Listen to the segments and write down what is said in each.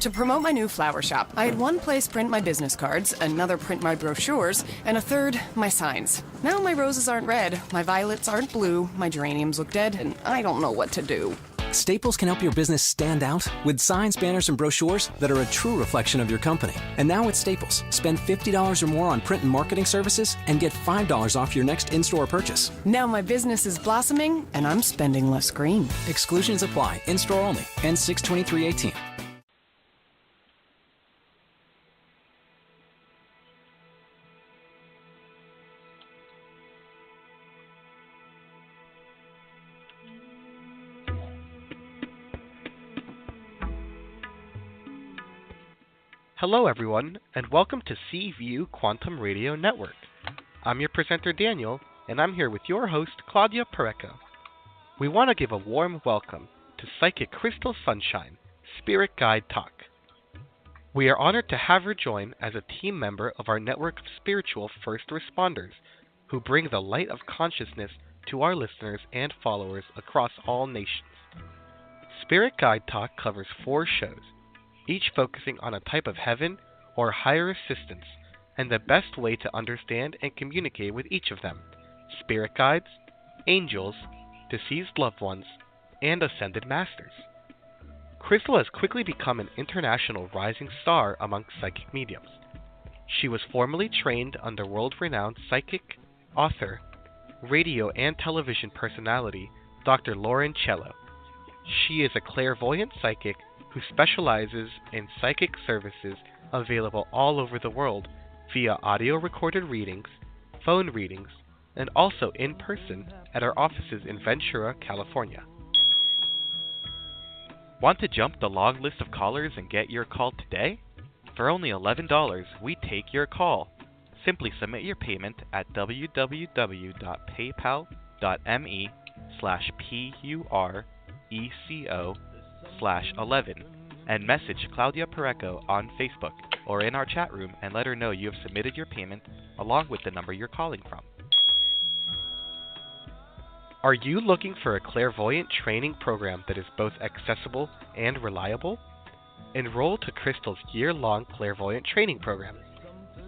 To promote my new flower shop, I had one place print my business cards, another print my brochures, and a third, my signs. Now my roses aren't red, my violets aren't blue, my geraniums look dead, and I don't know what to do. Staples can help your business stand out with signs, banners, and brochures that are a true reflection of your company. And now at Staples, spend $50 or more on print and marketing services and get $5 off your next in-store purchase. Now my business is blossoming, and I'm spending less green. Exclusions apply. In-store only. Ends 6/23/18. Hello everyone, and welcome to Seaview Quantum Radio Network. I'm your presenter Daniel, and I'm here with your host Claudia Pareco. We want to give a warm welcome to Psychic Crystal Sunshine, Spirit Guide Talk. We are honored to have her join as a team member of our network of spiritual first responders, who bring the light of consciousness to our listeners and followers across all nations. Spirit Guide Talk covers 4 shows, each focusing on a type of heaven or higher assistance, and the best way to understand and communicate with each of them: spirit guides, angels, deceased loved ones, and ascended masters. Crystal has quickly become an international rising star among psychic mediums. She was formerly trained under world-renowned psychic, author, radio and television personality Dr. Lauren Cello. She is a clairvoyant psychic who specializes in psychic services available all over the world via audio recorded readings, phone readings, and also in person at our offices in Ventura, California. Want to jump the long list of callers and get your call today? For only $11, we take your call. Simply submit your payment at www.paypal.me/PURECO/11 and message Claudia Pareco on Facebook or in our chat room and let her know you have submitted your payment along with the number you're calling from. Are you looking for a clairvoyant training program that is both accessible and reliable? Enroll to Crystal's year-long clairvoyant training program.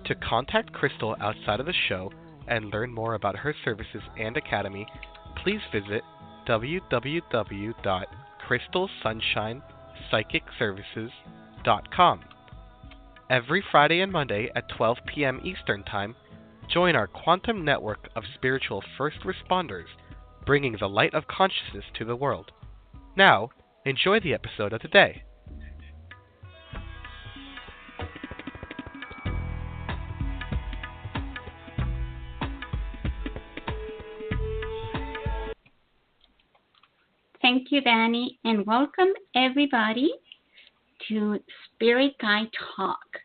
To contact Crystal outside of the show and learn more about her services and academy, please visit www.crystalsunshinepsychicservices.com. Every Friday and Monday at 12 p.m. Eastern Time, join our quantum network of spiritual first responders, bringing the light of consciousness to the world. Now, enjoy the episode of the day. Thank you, Danny, and welcome everybody to Spirit Guide Talk.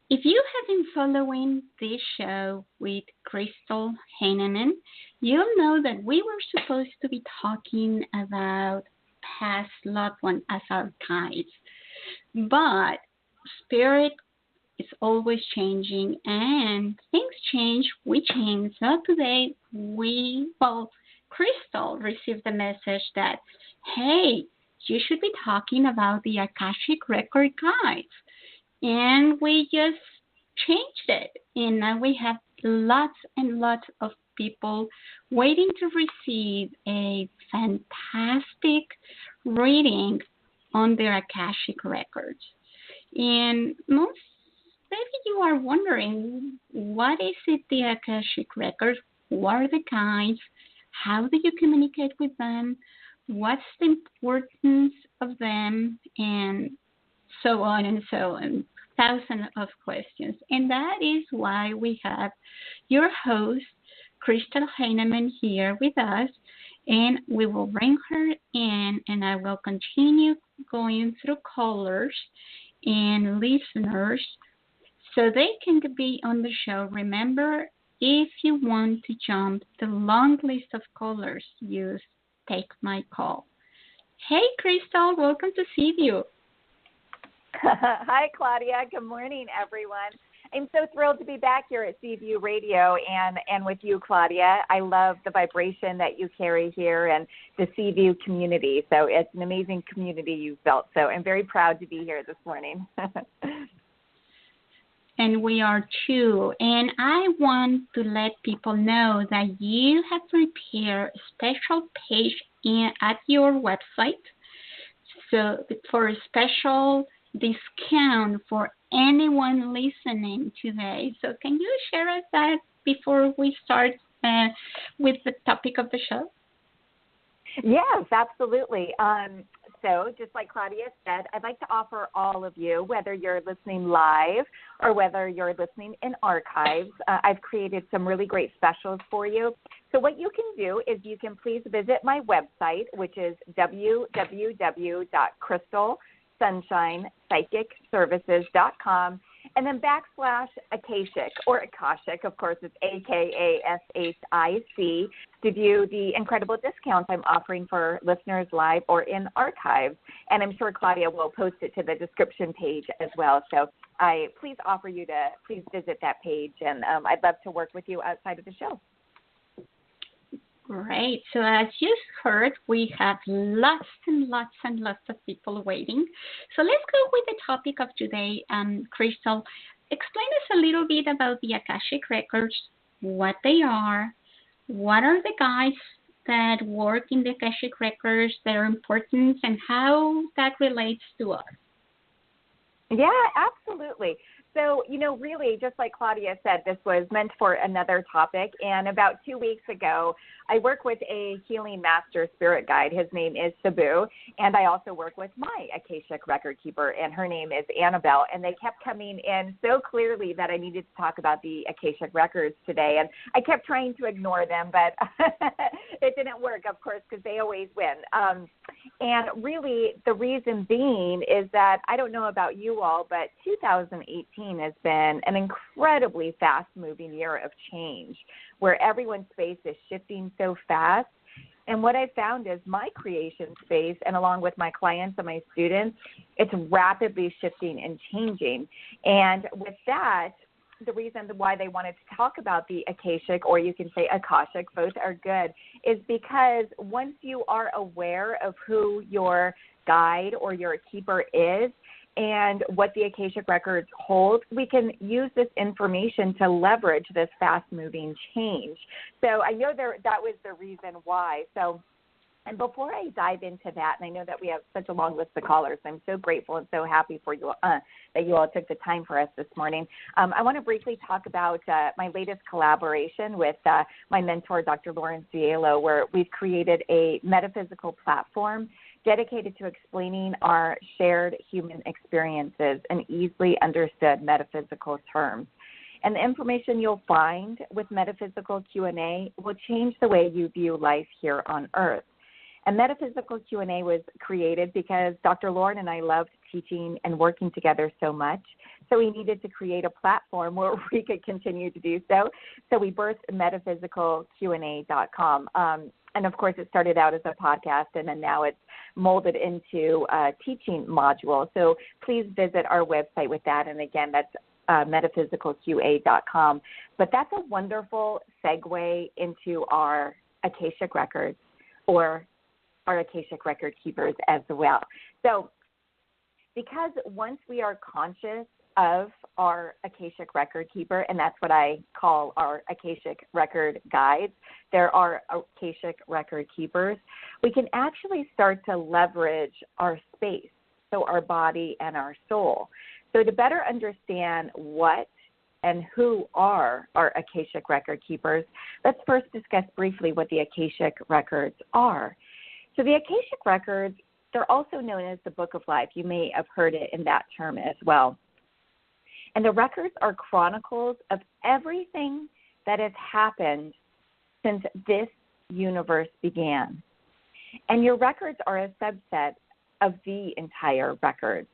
If you have been following this show with Crystal Heinemann, you'll know that we were supposed to be talking about past loved ones as our guides. But Spirit is always changing, and things change, we change. So today, Crystal received a message that, hey, you should be talking about the Akashic record guides. And we just changed it. And now we have lots and lots of people waiting to receive a fantastic reading on their Akashic records. And maybe you are wondering, what is it, the Akashic records? What are the guides? How do you communicate with them? What's the importance of them? And so on and so on. Thousands of questions. And that is why we have your host, Crystal Heinemann, here with us. And we will bring her in, and I will continue going through callers and listeners so they can be on the show. Remember, if you want to jump the long list of callers, use Take My Call. Hey, Crystal, welcome to Seaview. Hi, Claudia. Good morning, everyone. I'm so thrilled to be back here at CView Radio and with you, Claudia. I love the vibration that you carry here and the CView community. So it's an amazing community you've built. So I'm very proud to be here this morning. And we are too. And I want to let people know that you have prepared a special page at your website. So for a special discount for anyone listening today. So can you share us that before we start with the topic of the show? Yes, absolutely. So just like Claudia said, I'd like to offer all of you, whether you're listening live or whether you're listening in archives, I've created some really great specials for you. So what you can do is you can please visit my website, which is www.crystalsunshinepsychicservices.com, and then /Akashic, or Akashic, of course, it's AKASHIC, to view the incredible discounts I'm offering for listeners live or in archives. And I'm sure Claudia will post it to the description page as well. So I please offer you to please visit that page, and I'd love to work with you outside of the show. Great. So as you heard, we have lots and lots and lots of people waiting. So let's go with the topic of today. Crystal, explain us a little bit about the Akashic Records, what they are, what are the guides that work in the Akashic Records, their importance, and how that relates to us. Yeah, absolutely. So, really, just like Claudia said, this was meant for another topic. And about 2 weeks ago, I work with a healing master spirit guide. His name is Sabu. And I also work with my Akashic record keeper, and her name is Annabelle. And they kept coming in so clearly that I needed to talk about the Akashic records today. And I kept trying to ignore them, but it didn't work, of course, because they always win. And really, the reason being is that I don't know about you all, but 2018 has been an incredibly fast-moving year of change where everyone's space is shifting so fast. And what I found is my creation space, and along with my clients and my students, it's rapidly shifting and changing. And with that, the reason why they wanted to talk about the Akashic, or you can say Akashic, both are good, is because once you are aware of who your guide or your keeper is and what the Akashic records hold, we can use this information to leverage this fast-moving change. So I know that was the reason why. And before I dive into that, and I know that we have such a long list of callers, I'm so grateful and so happy for you that you all took the time for us this morning. I want to briefly talk about my latest collaboration with my mentor, Dr. Lauren Cielo, where we've created a metaphysical platform dedicated to explaining our shared human experiences in easily understood metaphysical terms. And the information you'll find with Metaphysical Q&A will change the way you view life here on Earth. And Metaphysical Q&A was created because Dr. Lauren and I loved teaching and working together so much. So we needed to create a platform where we could continue to do so. So we birthed metaphysicalqa.com. And, of course, it started out as a podcast, and then now it's molded into a teaching module. So please visit our website with that. And, again, that's metaphysicalqa.com. But that's a wonderful segue into our Akashic records, or our Akashic record keepers as well. So because once we are conscious of our Akashic record keeper, and that's what I call our Akashic record guides, there are Akashic record keepers, we can actually start to leverage our space, so our body and our soul. So to better understand what and who are our Akashic record keepers, let's first discuss briefly what the Akashic records are. So the Akashic records, they're also known as the Book of Life. You may have heard it in that term as well. And the records are chronicles of everything that has happened since this universe began. And your records are a subset of the entire records.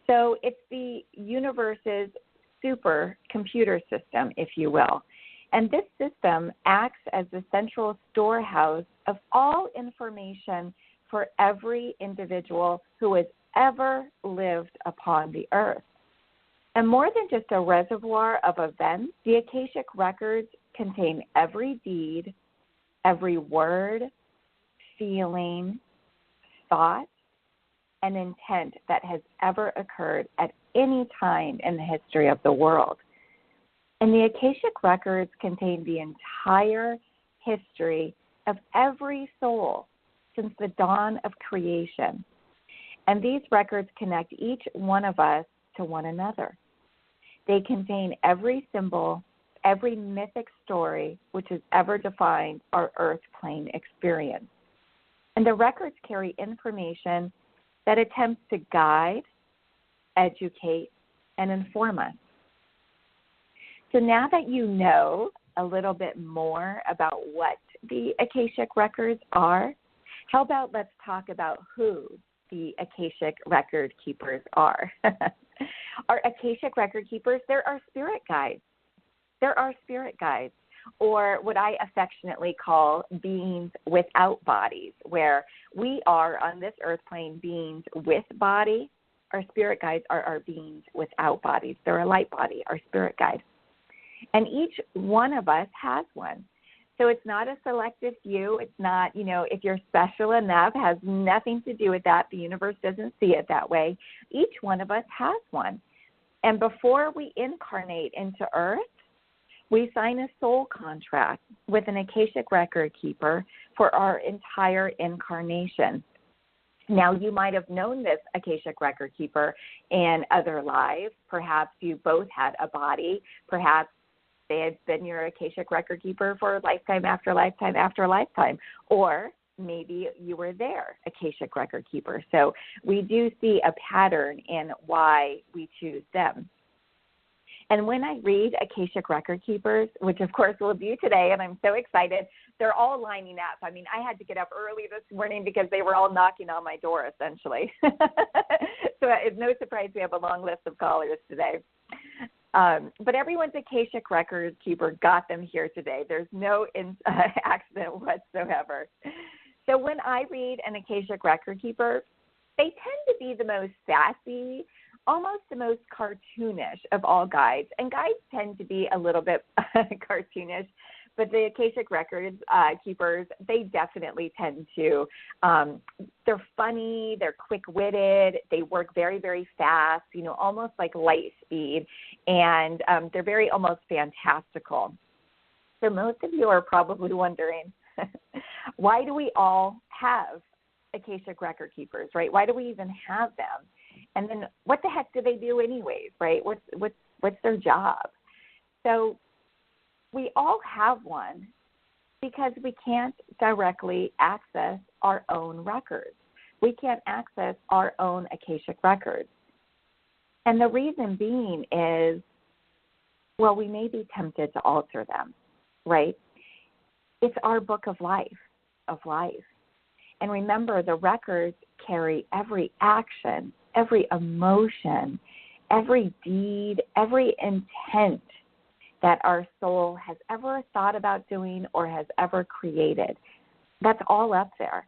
So it's the universe's supercomputer system, if you will. And this system acts as the central storehouse of all information for every individual who has ever lived upon the earth. And more than just a reservoir of events, the Akashic records contain every deed, every word, feeling, thought, and intent that has ever occurred at any time in the history of the world. And the Akashic records contain the entire history of every soul since the dawn of creation. And these records connect each one of us to one another. They contain every symbol, every mythic story which has ever defined our earth plane experience. And the records carry information that attempts to guide, educate, and inform us. So now that you know a little bit more about what the Akashic records are, how about let's talk about who the Akashic record keepers are. Our Akashic record keepers, they're our spirit guides. They're our spirit guides, or what I affectionately call beings without bodies, where we are on this earth plane beings with body. Our spirit guides are our beings without bodies. They're a light body, our spirit guide. And each one of us has one. So it's not a selective few. It's not, if you're special enough, has nothing to do with that. The universe doesn't see it that way. Each one of us has one. And before we incarnate into Earth, we sign a soul contract with an Akashic record keeper for our entire incarnation. Now, you might have known this Akashic record keeper in other lives. Perhaps you both had a body. Perhaps they had been your Akashic record keeper for lifetime after lifetime after lifetime. Or maybe you were their Akashic record keeper. So we do see a pattern in why we choose them. And when I read Akashic record keepers, which of course we'll do today, and I'm so excited, they're all lining up. I mean, I had to get up early this morning because they were all knocking on my door, essentially. So it's no surprise we have a long list of callers today. But everyone's Akashic record keeper got them here today. There's no accident whatsoever. So when I read an Akashic record keeper, they tend to be the most sassy, almost the most cartoonish of all guides. And guides tend to be a little bit cartoonish, but the Akashic records keepers, they definitely tend to, they're funny, they're quick-witted, they work very, very fast, almost like light speed, and they're very almost fantastical. So most of you are probably wondering, why do we all have Akashic record keepers, right? Why do we even have them? And then what the heck do they do anyways, right? What's their job? So we all have one because we can't directly access our own records. We can't access our own Akashic records. And the reason being is, well, we may be tempted to alter them, right? It's our book of life. And remember, the records carry every action, every emotion, every deed, every intent that our soul has ever thought about doing or has ever created. That's all up there.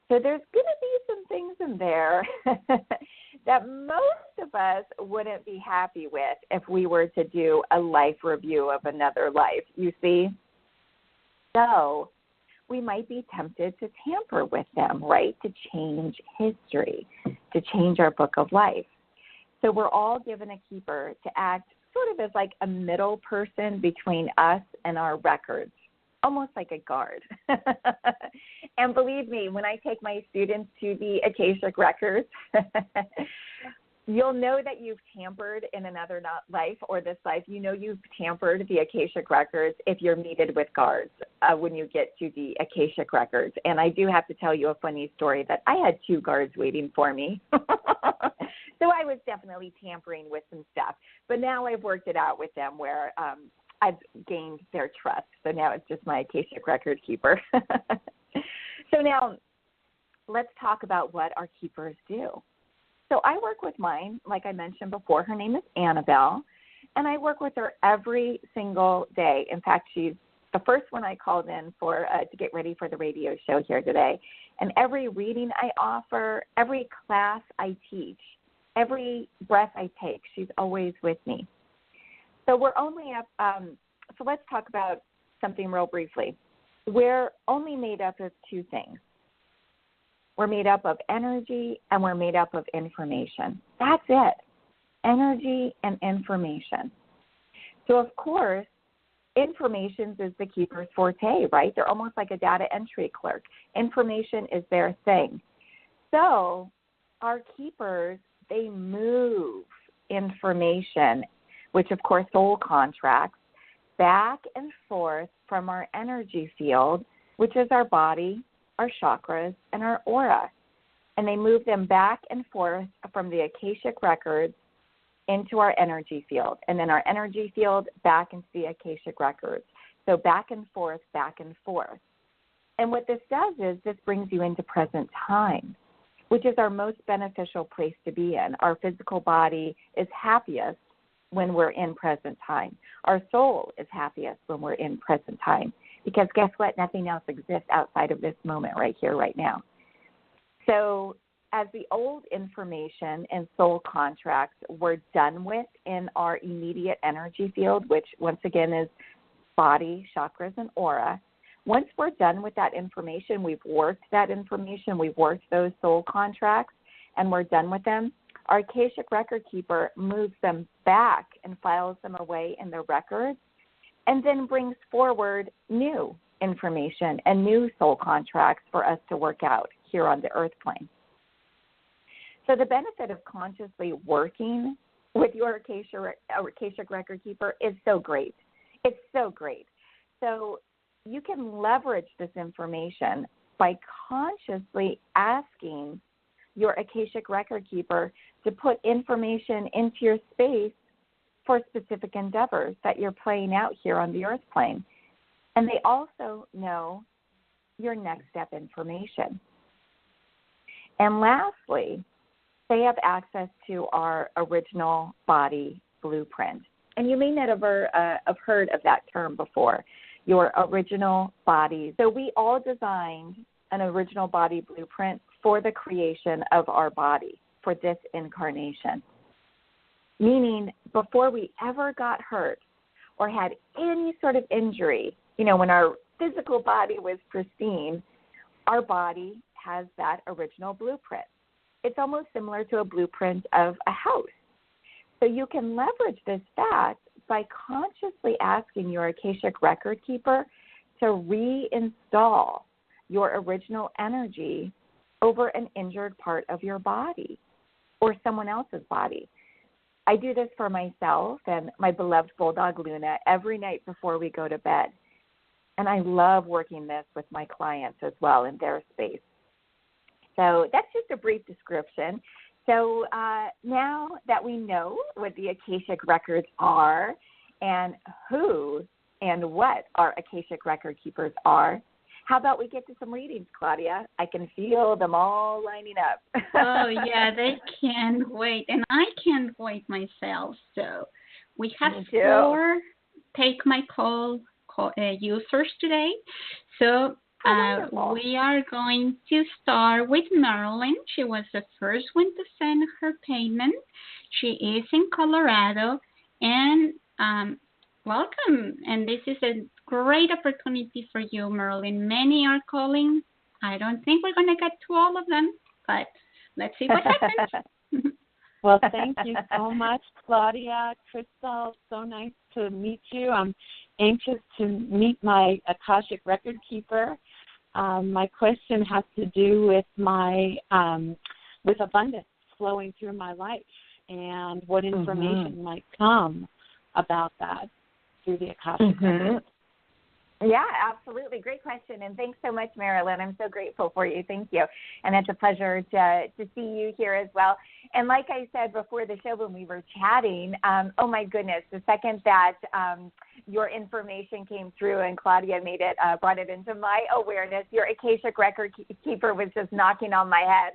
So there's going to be some things in there that most of us wouldn't be happy with if we were to do a life review of another life, you see? So we might be tempted to tamper with them, right, to change history, to change our book of life. So we're all given a keeper to act sort of as like a middle person between us and our records, almost like a guard. And believe me, when I take my students to the Akashic records, you'll know that you've tampered in another life or this life. You know you've tampered the Akashic records if you're meted with guards when you get to the Akashic records. And I do have to tell you a funny story that I had 2 guards waiting for me. So I was definitely tampering with some stuff. But now I've worked it out with them where I've gained their trust. So now it's just my Akashic record keeper. So now let's talk about what our keepers do. So I work with mine, like I mentioned before. Her name is Annabelle, and I work with her every single day. In fact, she's the first one I called in for to get ready for the radio show here today. And every reading I offer, every class I teach, every breath I take, she's always with me. So we're only up, so let's talk about something real briefly. We're only made up of two things. We're made up of energy and we're made up of information. That's it. Energy and information. So, of course, information is the keeper's forte, right? They're almost like a data entry clerk. Information is their thing. So our keepers, they move information, which, of course, soul contracts, back and forth from our energy field, which is our body, our chakras, and our aura. And they move them back and forth from the Akashic records into our energy field, and then our energy field back into the Akashic records. So back and forth, back and forth. And what this does is this brings you into present time, which is our most beneficial place to be in. Our physical body is happiest when we're in present time. Our soul is happiest when we're in present time, because guess what? Nothing else exists outside of this moment right here, right now. So as the old information and soul contracts were done with in our immediate energy field, which once again is body, chakras, and aura, once we're done with that information, we've worked that information, we've worked those soul contracts, and we're done with them, our Akashic record keeper moves them back and files them away in the records, and then brings forward new information and new soul contracts for us to work out here on the earth plane. So the benefit of consciously working with your Akashic record keeper is so great. It's so great. So you can leverage this information by consciously asking your Akashic record keeper to put information into your space for specific endeavors that you're playing out here on the earth plane. And they also know your next step information. And lastly, they have access to our original body blueprint. And you may not have heard of that term before, your original body. So we all designed an original body blueprint for the creation of our body for this incarnation. Meaning before we ever got hurt or had any sort of injury, when our physical body was pristine, our body has that original blueprint. It's almost similar to a blueprint of a house. So you can leverage this fact by consciously asking your Akashic record keeper to reinstall your original energy over an injured part of your body or someone else's body. I do this for myself and my beloved bulldog Luna every night before we go to bed. And I love working this with my clients as well in their space. So that's just a brief description. So now that we know what the Akashic records are and who and what our Akashic record keepers are, how about we get to some readings, Claudia? I can feel them all lining up. Oh, yeah, they can't wait. And I can't wait myself. So we have 4 Take My Call users today. So we are going to start with Marilyn. She was the first one to send her payment. She is in Colorado. And welcome. And this is a great opportunity for you, Marilyn. Many are calling. I don't think we're going to get to all of them, but let's see what happens. Well, thank you so much, Claudia. Crystal, so nice to meet you. I'm anxious to meet my Akashic record keeper. My question has to do with with abundance flowing through my life and what information might come about that through the Akashic record. Yeah, absolutely. Great question. And thanks so much, Marilyn. I'm so grateful for you. Thank you. And it's a pleasure to see you here as well. And like I said before the show when we were chatting, oh my goodness, the second that your information came through and Claudia brought it into my awareness, your Akashic record keeper was just knocking on my head.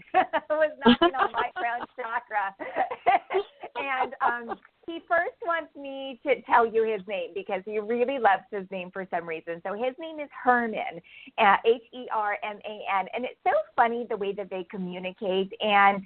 Was knocking on my crown chakra. And he first wants me to tell you his name because he really loves his name for some reason. So his name is Herman, Herman. And it's so funny the way that they communicate. And,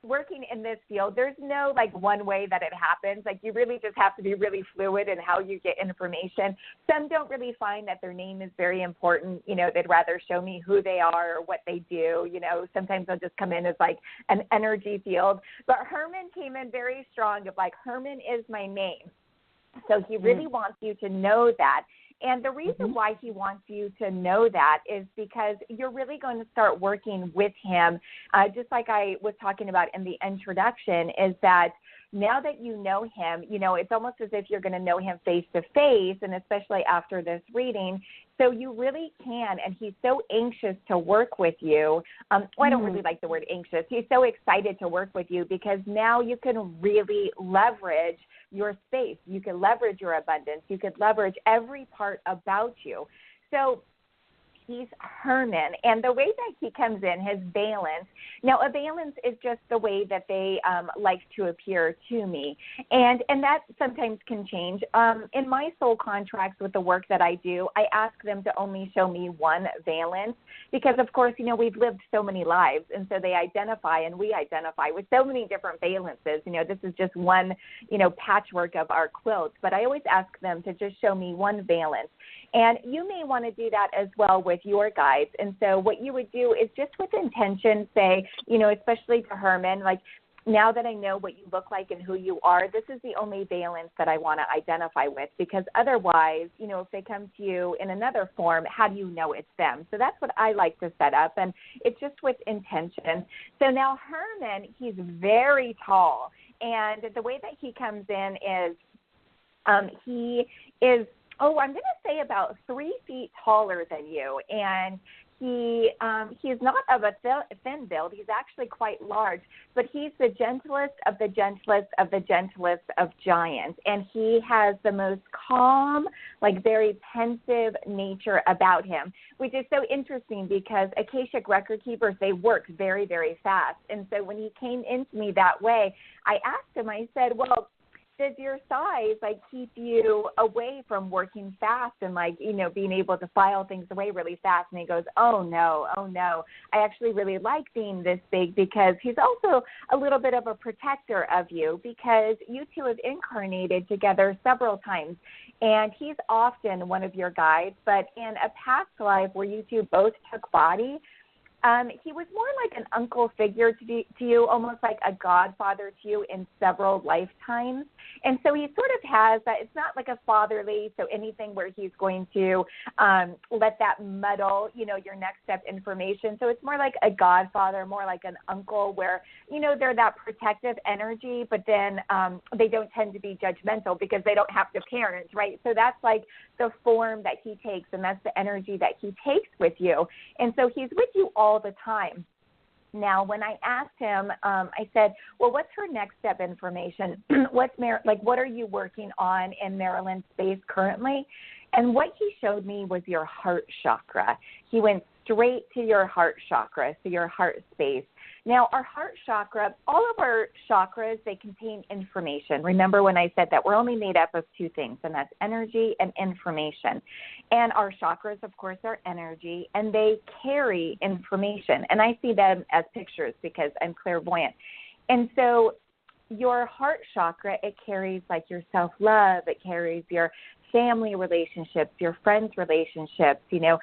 working in this field, there's no like one way that it happens. Like you really just have to be really fluid in how you get information. Some don't really find that their name is very important. You know, they'd rather show me who they are or what they do. You know, sometimes they'll just come in as like an energy field. But Herman came in very strong of like, Herman is my name. So he really wants you to know that. And the reason why he wants you to know that is because you're really going to start working with him, just like I was talking about in the introduction, is that now that you know him, you know, it's almost as if you're going to know him face to face, and especially after this reading. So you really can, and he's so anxious to work with you. Well, I don't really like the word anxious. He's so excited to work with you because now you can really leverage your space. You can leverage your abundance. You can leverage every part about you. So he's Herman, and the way that he comes in, his valence. Now, a valence is just the way that they like to appear to me, and that sometimes can change. In my soul contracts with the work that I do, I ask them to only show me one valence because, of course, you know, we've lived so many lives, and so they identify and we identify with so many different valences. You know, this is just one, you know, patchwork of our quilts, but I always ask them to just show me one valence. And you may want to do that as well with your guides. And so what you would do is just with intention say, you know, especially to Herman, like, now that I know what you look like and who you are, this is the only valence that I want to identify with, because otherwise, you know, if they come to you in another form, how do you know it's them? So that's what I like to set up, and it's just with intention. So now Herman, he's very tall, and the way that he comes in is he is, I'm going to say about 3 feet taller than you, and he's not of a thin build. He's actually quite large, but he's the gentlest of the gentlest of the gentlest of giants, and he has the most calm, like very pensive nature about him, which is so interesting because Akashic record keepers, they work very, very fast, and so when he came into me that way, I asked him, I said, well, does your size like keep you away from working fast and like, you know, being able to file things away really fast? And he goes, oh no. I actually really like being this big because he's also a little bit of a protector of you because you two have incarnated together several times. And he's often one of your guides, but in a past life where you two both took body, he was more like an uncle figure to you, almost like a godfather to you in several lifetimes. And so he sort of has that. It's not like a fatherly, so anything where he's going to let that muddle, you know, your next step information. So it's more like a godfather, more like an uncle where, you know, they're that protective energy, but then they don't tend to be judgmental because they don't have to parent, right? So that's like the form that he takes, and that's the energy that he takes with you. And so he's with you all the time. Now, when I asked him, I said, well, what's her next step information? What are you working on in Maryland's space currently? And what he showed me was your heart chakra. He went straight to your heart chakra, so your heart space. Now, our heart chakra, all of our chakras, they contain information. Remember when I said that we're only made up of 2 things, and that's energy and information. And our chakras, of course, are energy, and they carry information. And I see them as pictures because I'm clairvoyant. And so your heart chakra, it carries like your self-love, it carries your family relationships, your friends' relationships, you know,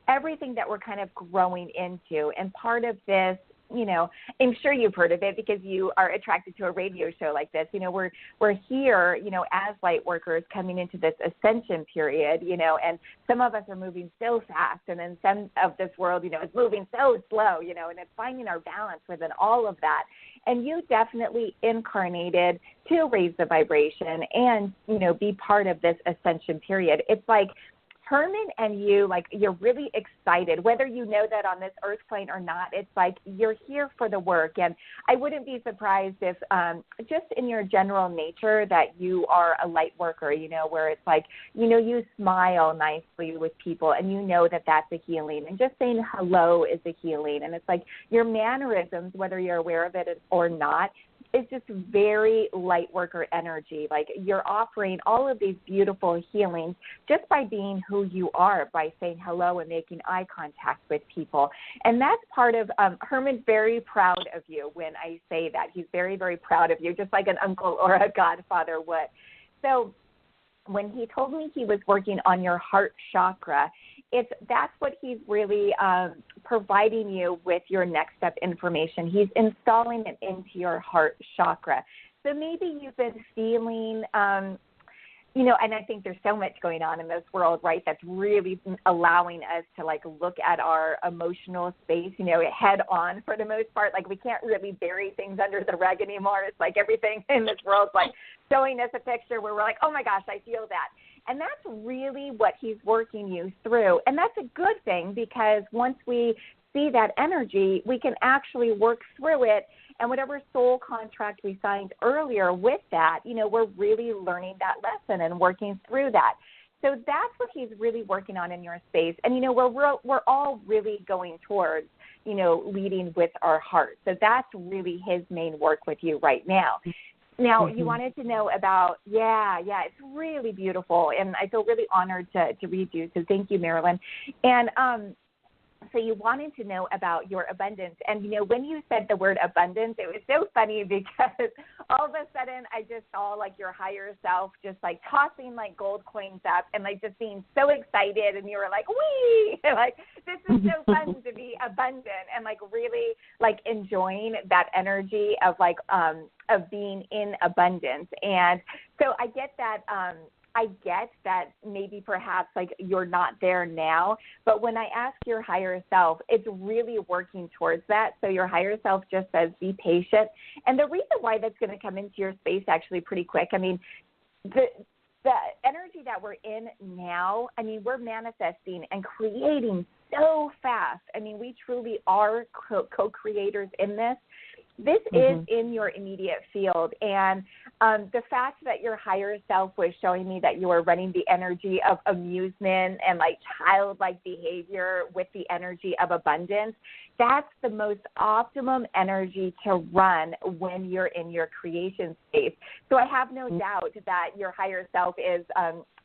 everything that we're kind of growing into. And part of this, you know, I'm sure you've heard of it because you are attracted to a radio show like this. You know, we're here, you know, as light workers coming into this ascension period, you know, and some of us are moving so fast, and then some of this world, you know, is moving so slow, you know, and it's finding our balance within all of that. And you definitely incarnated to raise the vibration and, you know, be part of this ascension period. It's like Herman and you, like, you're really excited, whether you know that on this earth plane or not. It's like you're here for the work. And I wouldn't be surprised if just in your general nature that you are a light worker, you know, where it's like, you know, you smile nicely with people and you know that that's a healing. And just saying hello is a healing. And it's like your mannerisms, whether you're aware of it or not, is just very light worker energy. Like you're offering all of these beautiful healings just by being who you are, by saying hello and making eye contact with people. And that's part of, Herman's very proud of you when I say that. He's very, very proud of you, just like an uncle or a godfather would. So when he told me he was working on your heart chakra, that's what he's really providing you with your next step information. He's installing it into your heart chakra. So maybe you've been feeling, and I think there's so much going on in this world, right, that's really allowing us to, like, look at our emotional space, head on for the most part. Like, we can't really bury things under the rug anymore. It's like everything in this world, like, showing us a picture where we're like, oh, my gosh, I feel that. And that's really what he's working you through. And that's a good thing, because once we see that energy, we can actually work through it. And whatever soul contract we signed earlier with that, we're really learning that lesson and working through that. So that's what he's really working on in your space. And, we're all really going towards, leading with our heart. So that's really his main work with you right now. Now, you wanted to know about, it's really beautiful, and I feel really honored to read you, so thank you, Marilyn. And so you wanted to know about your abundance, and, when you said the word abundance, it was so funny because all of a sudden I just saw, like, your higher self just, like, tossing, like, gold coins up and, like, just being so excited, and you were like, wee, like, this is so fun to be abundant and, like, really, like, enjoying that energy of, like, of being in abundance. And so I get that maybe perhaps like you're not there now, but when I ask your higher self, it's really working towards that. So your higher self just says, be patient. And the reason why that's going to come into your space actually pretty quick, I mean, the energy that we're in now, I mean, we're manifesting and creating so fast. I mean, we truly are co-creators in this. This is in your immediate field, and the fact that your higher self was showing me that you were running the energy of amusement and, like, childlike behavior with the energy of abundance, that's the most optimum energy to run when you're in your creation space. So I have no doubt that your higher self is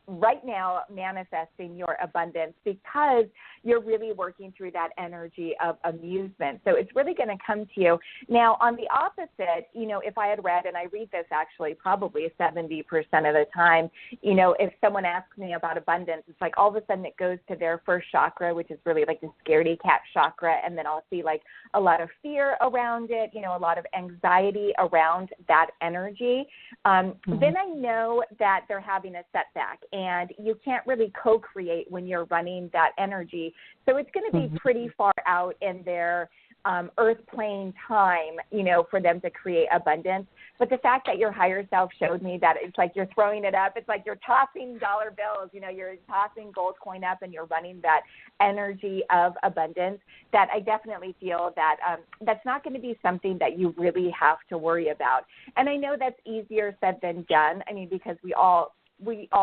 right now manifesting your abundance because you're really working through that energy of amusement. So it's really going to come to you. Now, on the opposite, if I had read, and I read this actually probably 70% of the time, if someone asks me about abundance, it's like all of a sudden it goes to their first chakra, which is really like the scaredy cat chakra, and then I'll see like a lot of fear around it, a lot of anxiety around that energy. Then I know that they're having a setback. And you can't really co-create when you're running that energy. So it's going to be pretty far out in their earth plane time, for them to create abundance. But the fact that your higher self showed me that it's like you're throwing it up, it's like you're tossing dollar bills, you're tossing gold coin up and you're running that energy of abundance, that I definitely feel that that's not going to be something that you really have to worry about. And I know that's easier said than done. I mean, because we all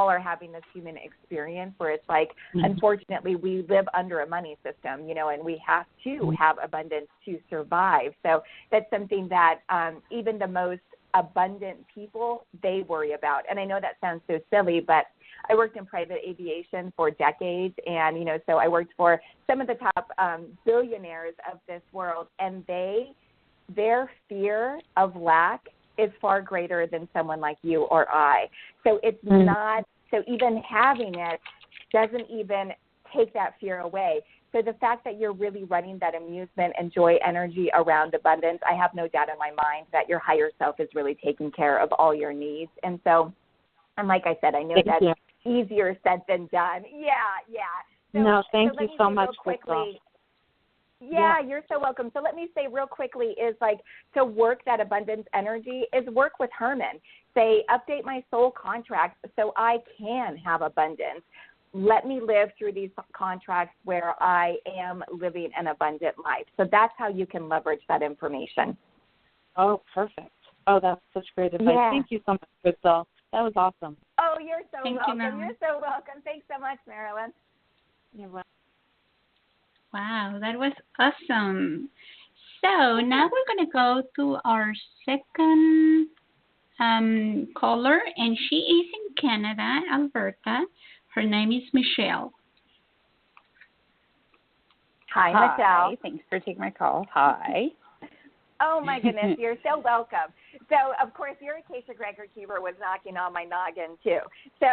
are having this human experience where it's like, unfortunately, we live under a money system, and we have to have abundance to survive. So that's something that even the most abundant people, they worry about. And I know that sounds so silly, but I worked in private aviation for decades, and, so I worked for some of the top billionaires of this world, and their fear of lack is far greater than someone like you or I. So it's not, so even having it doesn't even take that fear away. So the fact that you're really running that amusement and joy energy around abundance, I have no doubt in my mind that your higher self is really taking care of all your needs. And so, and like I said, I know that's easier said than done. Yeah. So, thank you so much, quickly. Yeah, you're so welcome. So let me say real quickly is like to work that abundance energy is work with Herman. Say, update my soul contract so I can have abundance. Let me live through these contracts where I am living an abundant life. So that's how you can leverage that information. Oh, perfect. Oh, that's such great advice. Yeah. Thank you so much, Crystal. That was awesome. Oh, you're so Thank welcome. you, You're so welcome. Thanks so much, Marilyn. You're welcome. Wow, that was awesome. So now we're going to go to our second caller, and she is in Canada, Alberta. Her name is Michelle. Hi, Michelle. Thanks for taking my call. Hi. Oh, my goodness. You're so welcome. So, of course, your Akashic record keeper was knocking on my noggin, too. So,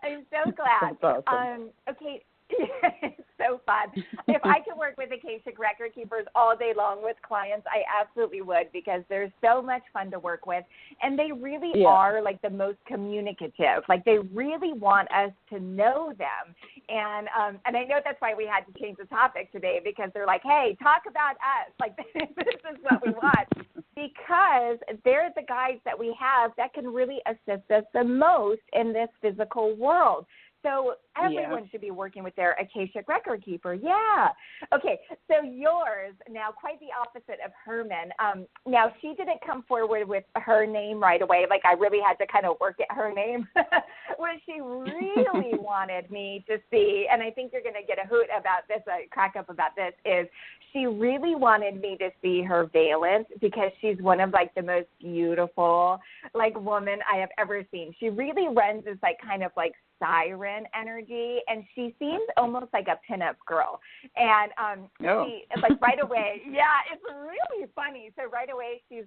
I'm so glad. That's awesome. Okay. It's so fun. If I could work with Akashic record keepers all day long with clients, I absolutely would, because they're so much fun to work with, and they really are like the most communicative. Like, they really want us to know them, and I know that's why we had to change the topic today, because they're like, hey, talk about us. Like, this is what we want, because they're the guides that we have that can really assist us the most in this physical world. So everyone should be working with their Akashic record keeper. Yeah. Okay. So yours, now quite the opposite of Herman. Now, she didn't come forward with her name right away. Like, I really had to kind of work at her name. What she really wanted me to see, and I think you're going to get a hoot about this, a crack up about this, is she really wanted me to see her valence, because she's one of, like, the most beautiful, like, woman I have ever seen. She really runs this, like, kind of, like, siren energy, and she seems almost like a pinup girl. And she, like, right away, it's really funny. So right away, she's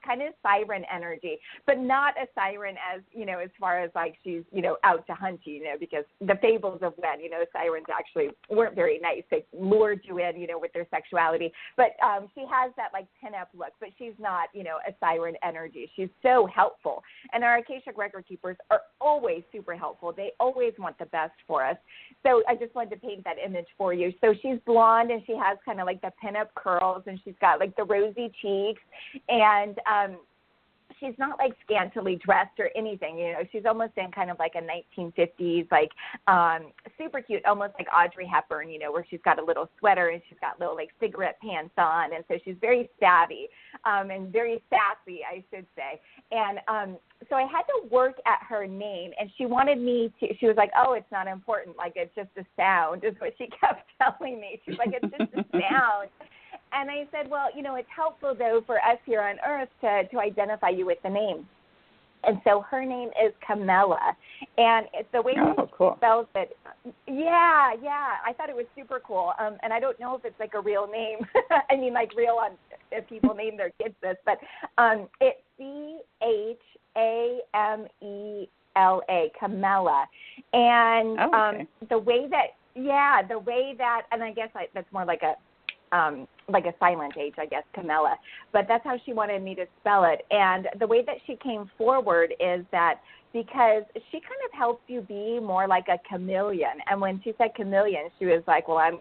kind of siren energy, but not a siren as, you know, as far as like she's, you know, out to hunt you, you know, because the fables of when, you know, sirens actually weren't very nice. They lured you in, you know, with their sexuality. But she has that like pinup look, but she's not, you know, a siren energy. She's so helpful. And our Akashic record keepers are always super helpful. They always want the best for us. So I just wanted to paint that image for you. So she's blonde, and she has kind of like the pinup curls, and she's got like the rosy cheeks, and she's not like scantily dressed or anything, you know. She's almost in kind of like a 1950s, like super cute, almost like Audrey Hepburn, you know, where she's got a little sweater and she's got little like cigarette pants on, and so she's very savvy and very sassy, I should say. And so I had to work at her name, and she wanted me to, she was like, oh, it's not important, like it's just a sound, is what she kept telling me. She's like, it's just a sound. And I said, well, you know, it's helpful, though, for us here on Earth to identify you with the name. And so her name is Camilla. And it's the way she spells it. Yeah. I thought it was super cool. And I don't know if it's like a real name. I mean, like real on if people name their kids this. But it's Chamela, Camilla. And the way that, and I guess that's more like a silent H, I guess, Camilla. But that's how she wanted me to spell it. And the way that she came forward is that because she kind of helps you be more like a chameleon. And when she said chameleon, she was like, well, I'm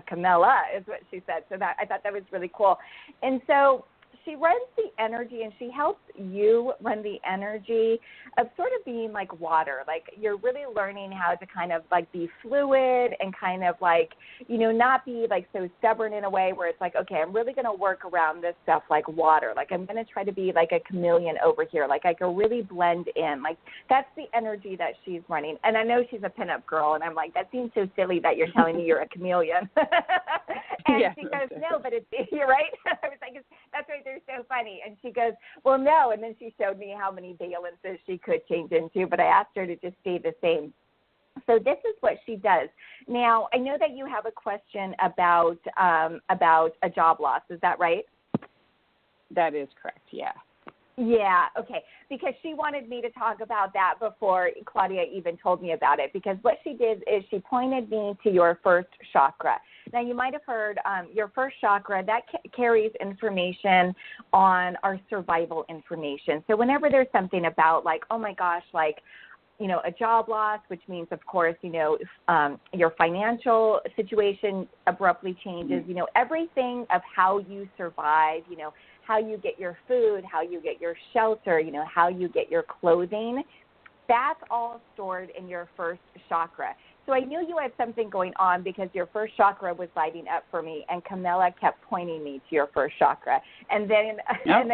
Camilla, is what she said. So that I thought that was really cool. And so she runs the energy, and she helps you run the energy of sort of being like water. Like you're really learning how to kind of like be fluid and kind of like, you know, not be like so stubborn in a way where it's like, okay, I'm really going to work around this stuff like water. Like I'm going to try to be like a chameleon over here. Like I can really blend in. Like that's the energy that she's running. And I know she's a pinup girl, and I'm like, that seems so silly that you're telling me you're a chameleon. And she goes, no, but you're right. I was like, that's right, they're so funny. And she goes, well, no. And then she showed me how many valences she could change into, but I asked her to just stay the same. So this is what she does. Now, I know that you have a question about a job loss. Is that right? That is correct, yeah. Yeah, okay, because she wanted me to talk about that before Claudia even told me about it, because what she did is she pointed me to your first chakra. Now, you might have heard your first chakra, that carries information on our survival information. So whenever there's something about like, oh my gosh, like, you know, a job loss, which means, of course, you know, your financial situation abruptly changes, you know, everything of how you survive, you know, how you get your food, how you get your shelter, you know, how you get your clothing, that's all stored in your first chakra. So I knew you had something going on because your first chakra was lighting up for me, and Camilla kept pointing me to your first chakra. And then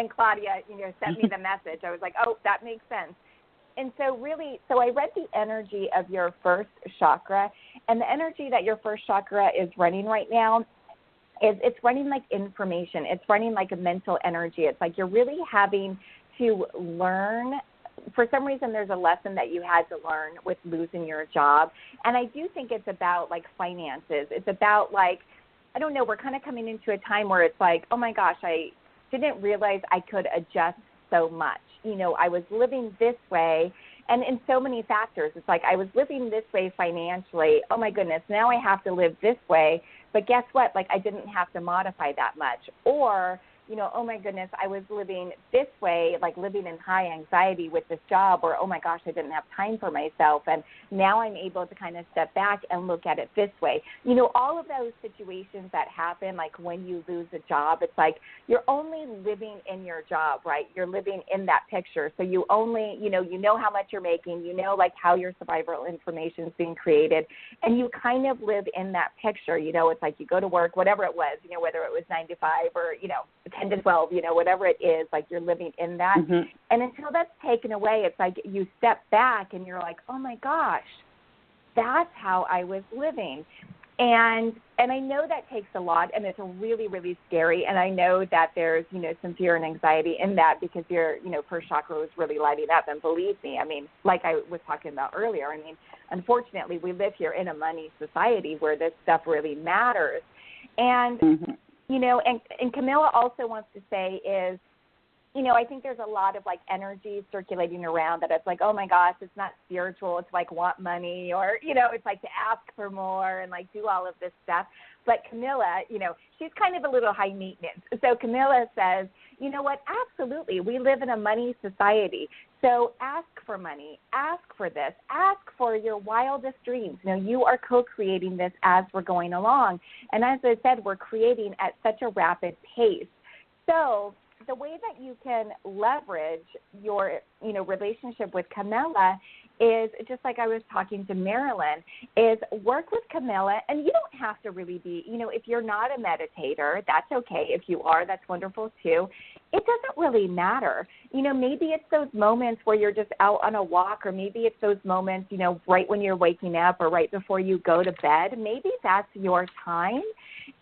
Claudia, you know, sent me the message. I was like, oh, that makes sense. And so I read the energy of your first chakra, and the energy that your first chakra is running right now is it's running like information. It's running like a mental energy. It's like you're really having to learn. For some reason, there's a lesson that you had to learn with losing your job. And I do think it's about like finances. It's about like, I don't know, we're kind of coming into a time where it's like, oh my gosh, I didn't realize I could adjust so much. You know, I was living this way, and in so many factors, it's like I was living this way financially. Oh my goodness, now I have to live this way. But guess what? Like I didn't have to modify that much. Or, you know, oh my goodness, I was living this way, like living in high anxiety with this job, or oh my gosh, I didn't have time for myself. And now I'm able to kind of step back and look at it this way. You know, all of those situations that happen, like when you lose a job, it's like you're only living in your job, right? You're living in that picture. So you only, you know how much you're making, you know, like how your survival information is being created, and you kind of live in that picture. You know, it's like you go to work, whatever it was, you know, whether it was 9 to 5 or, you know, 10 to 12, you know, whatever it is, like you're living in that. Mm-hmm. And until that's taken away, it's like you step back and you're like, oh my gosh, that's how I was living. And I know that takes a lot, and it's really, really scary. And I know that there's, you know, some fear and anxiety in that because your, you know, first chakra was really lighting up. And believe me, I mean, like I was talking about earlier, I mean, unfortunately, we live here in a money society where this stuff really matters. And you know, and Camilla also wants to say is, you know, I think there's a lot of like energy circulating around that it's like, oh my gosh, it's not spiritual. It's like want money, or, you know, it's like to ask for more and like do all of this stuff. But Camilla, you know, she's kind of a little high maintenance. So Camilla says, you know what, absolutely. We live in a money society. So ask for money, ask for this, ask for your wildest dreams. You know, you are co-creating this as we're going along. And as I said, we're creating at such a rapid pace. So the way that you can leverage your, you know, relationship with Camilla is just like I was talking to Marilyn, is work with Camilla. And you don't have to really be, you know, if you're not a meditator, that's okay. If you are, that's wonderful too. It doesn't really matter. You know, maybe it's those moments where you're just out on a walk, or maybe it's those moments, you know, right when you're waking up or right before you go to bed. Maybe that's your time.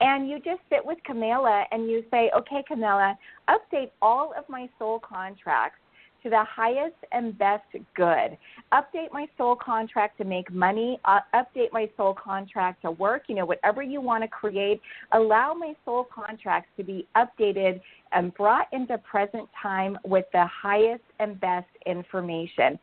And you just sit with Camilla and you say, okay, Camilla, update all of my soul contracts to the highest and best good. Update my soul contract to make money. Update my soul contract to work. You know, whatever you want to create, allow my soul contracts to be updated and brought into present time with the highest and best information.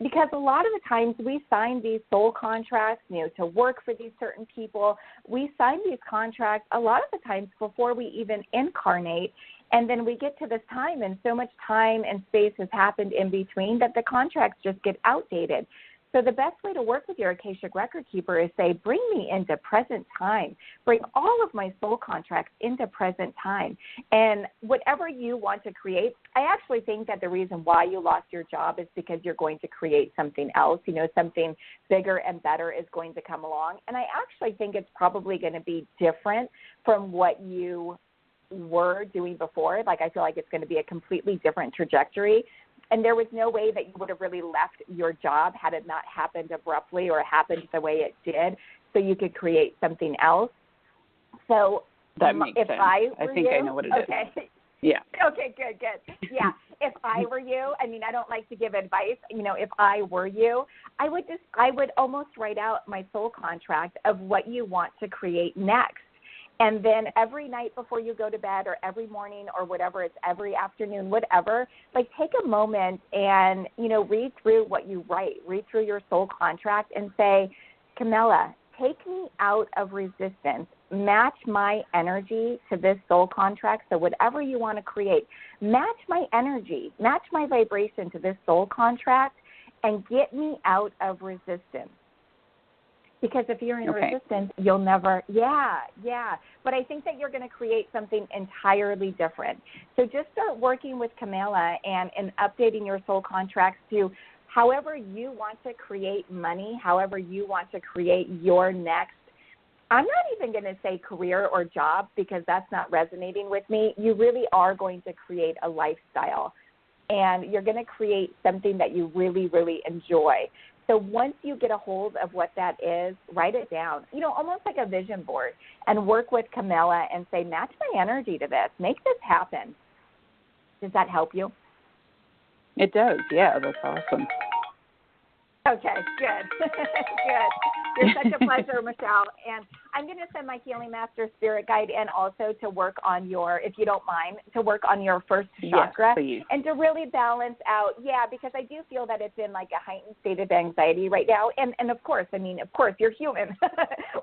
Because a lot of the times we sign these soul contracts, you know, to work for these certain people. We sign these contracts a lot of the times before we even incarnate. And then we get to this time, and so much time and space has happened in between that the contracts just get outdated. So the best way to work with your Akashic record keeper is say, bring me into present time. Bring all of my soul contracts into present time. And whatever you want to create, I actually think that the reason why you lost your job is because you're going to create something else. You know, something bigger and better is going to come along. And I actually think it's probably going to be different from what you were doing before. Like, I feel like it's going to be a completely different trajectory. And there was no way that you would have really left your job had it not happened abruptly or happened the way it did, so you could create something else. So that makes sense. I think I know what it is. Yeah. Okay, good. Yeah. If I were you, I mean, I don't like to give advice. You know, if I were you, I would almost write out my soul contract of what you want to create next. And then every night before you go to bed, or every morning, or whatever, it's every afternoon, whatever, like take a moment and, you know, read through what you write, read through your soul contract and say, Camilla, take me out of resistance. Match my energy to this soul contract. So whatever you want to create, match my energy, match my vibration to this soul contract, and get me out of resistance. Because if you're in resistance, you'll never, But I think that you're going to create something entirely different. So just start working with Camilla and updating your soul contracts to however you want to create money, however you want to create your next. I'm not even going to say career or job because that's not resonating with me. You really are going to create a lifestyle. and you're going to create something that you really, really enjoy. So once you get a hold of what that is, write it down, almost like a vision board, and work with Camilla and say, match my energy to this. Make this happen. Does that help you? It does. Yeah, that's awesome. Okay, good. Good. You're such a pleasure, Michelle. And I'm going to send my Healing Master Spirit Guide in also to work on your, if you don't mind, to work on your first chakra. Yes, and to really balance out, because I do feel that it's in like a heightened state of anxiety right now. And of course, you're human.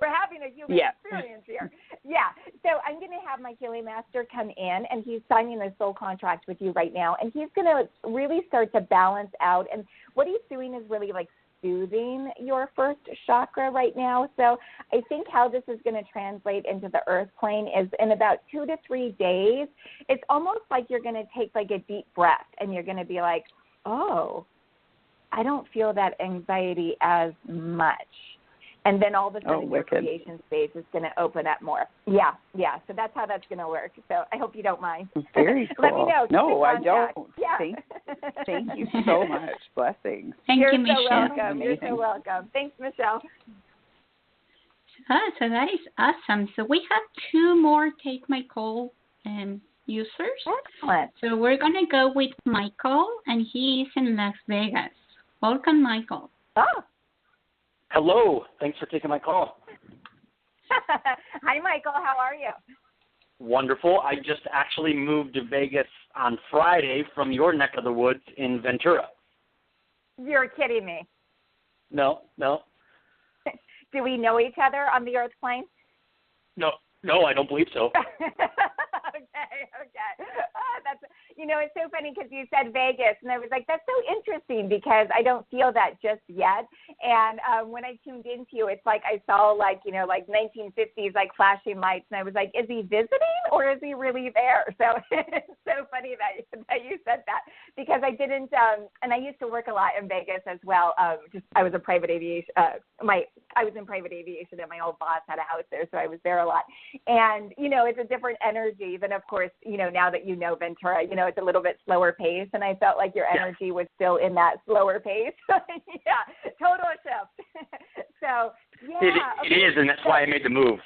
We're having a human experience here. Yeah. So I'm going to have my Healing Master come in, and he's signing a soul contract with you right now. And he's going to really start to balance out. And what he's doing is really like soothing your first chakra right now. So I think how this is going to translate into the earth plane is in about 2 to 3 days, it's almost like you're going to take like a deep breath, and you're going to be like, oh, I don't feel that anxiety as much. And then all of a sudden your creation space is going to open up more. Yeah. So that's how that's going to work. So I hope you don't mind. Very cool. Let me know. No, I don't. Yeah. Thank you so much. Blessings. Thank you, Michelle. Michelle. You're so welcome. Thanks, Michelle. So that is awesome. So we have 2 more Take My Call users. Excellent. So we're going to go with Michael, and he is in Las Vegas. Welcome, Michael. Oh. Hello. Thanks for taking my call. Hi, Michael. How are you? Wonderful. I just actually moved to Vegas on Friday from your neck of the woods in Ventura. You're kidding me. No. Do we know each other on the earth plane? No, I don't believe so. Okay. That's it's so funny because you said Vegas, and I was like, that's so interesting because I don't feel that just yet. And when I tuned into you, it's like I saw like 1950s like flashing lights, and I was like, is he visiting or is he really there? So it's so funny that you said that because I didn't. And I used to work a lot in Vegas as well. I was a private aviation. I was in private aviation, and my old boss had a house there, so I was there a lot. And it's a different energy than, of course, now that Ventura, it's a little bit slower pace, and I felt like your energy was still in that slower pace. Yeah, total shift. So, yeah. It is, and that's why I made the move.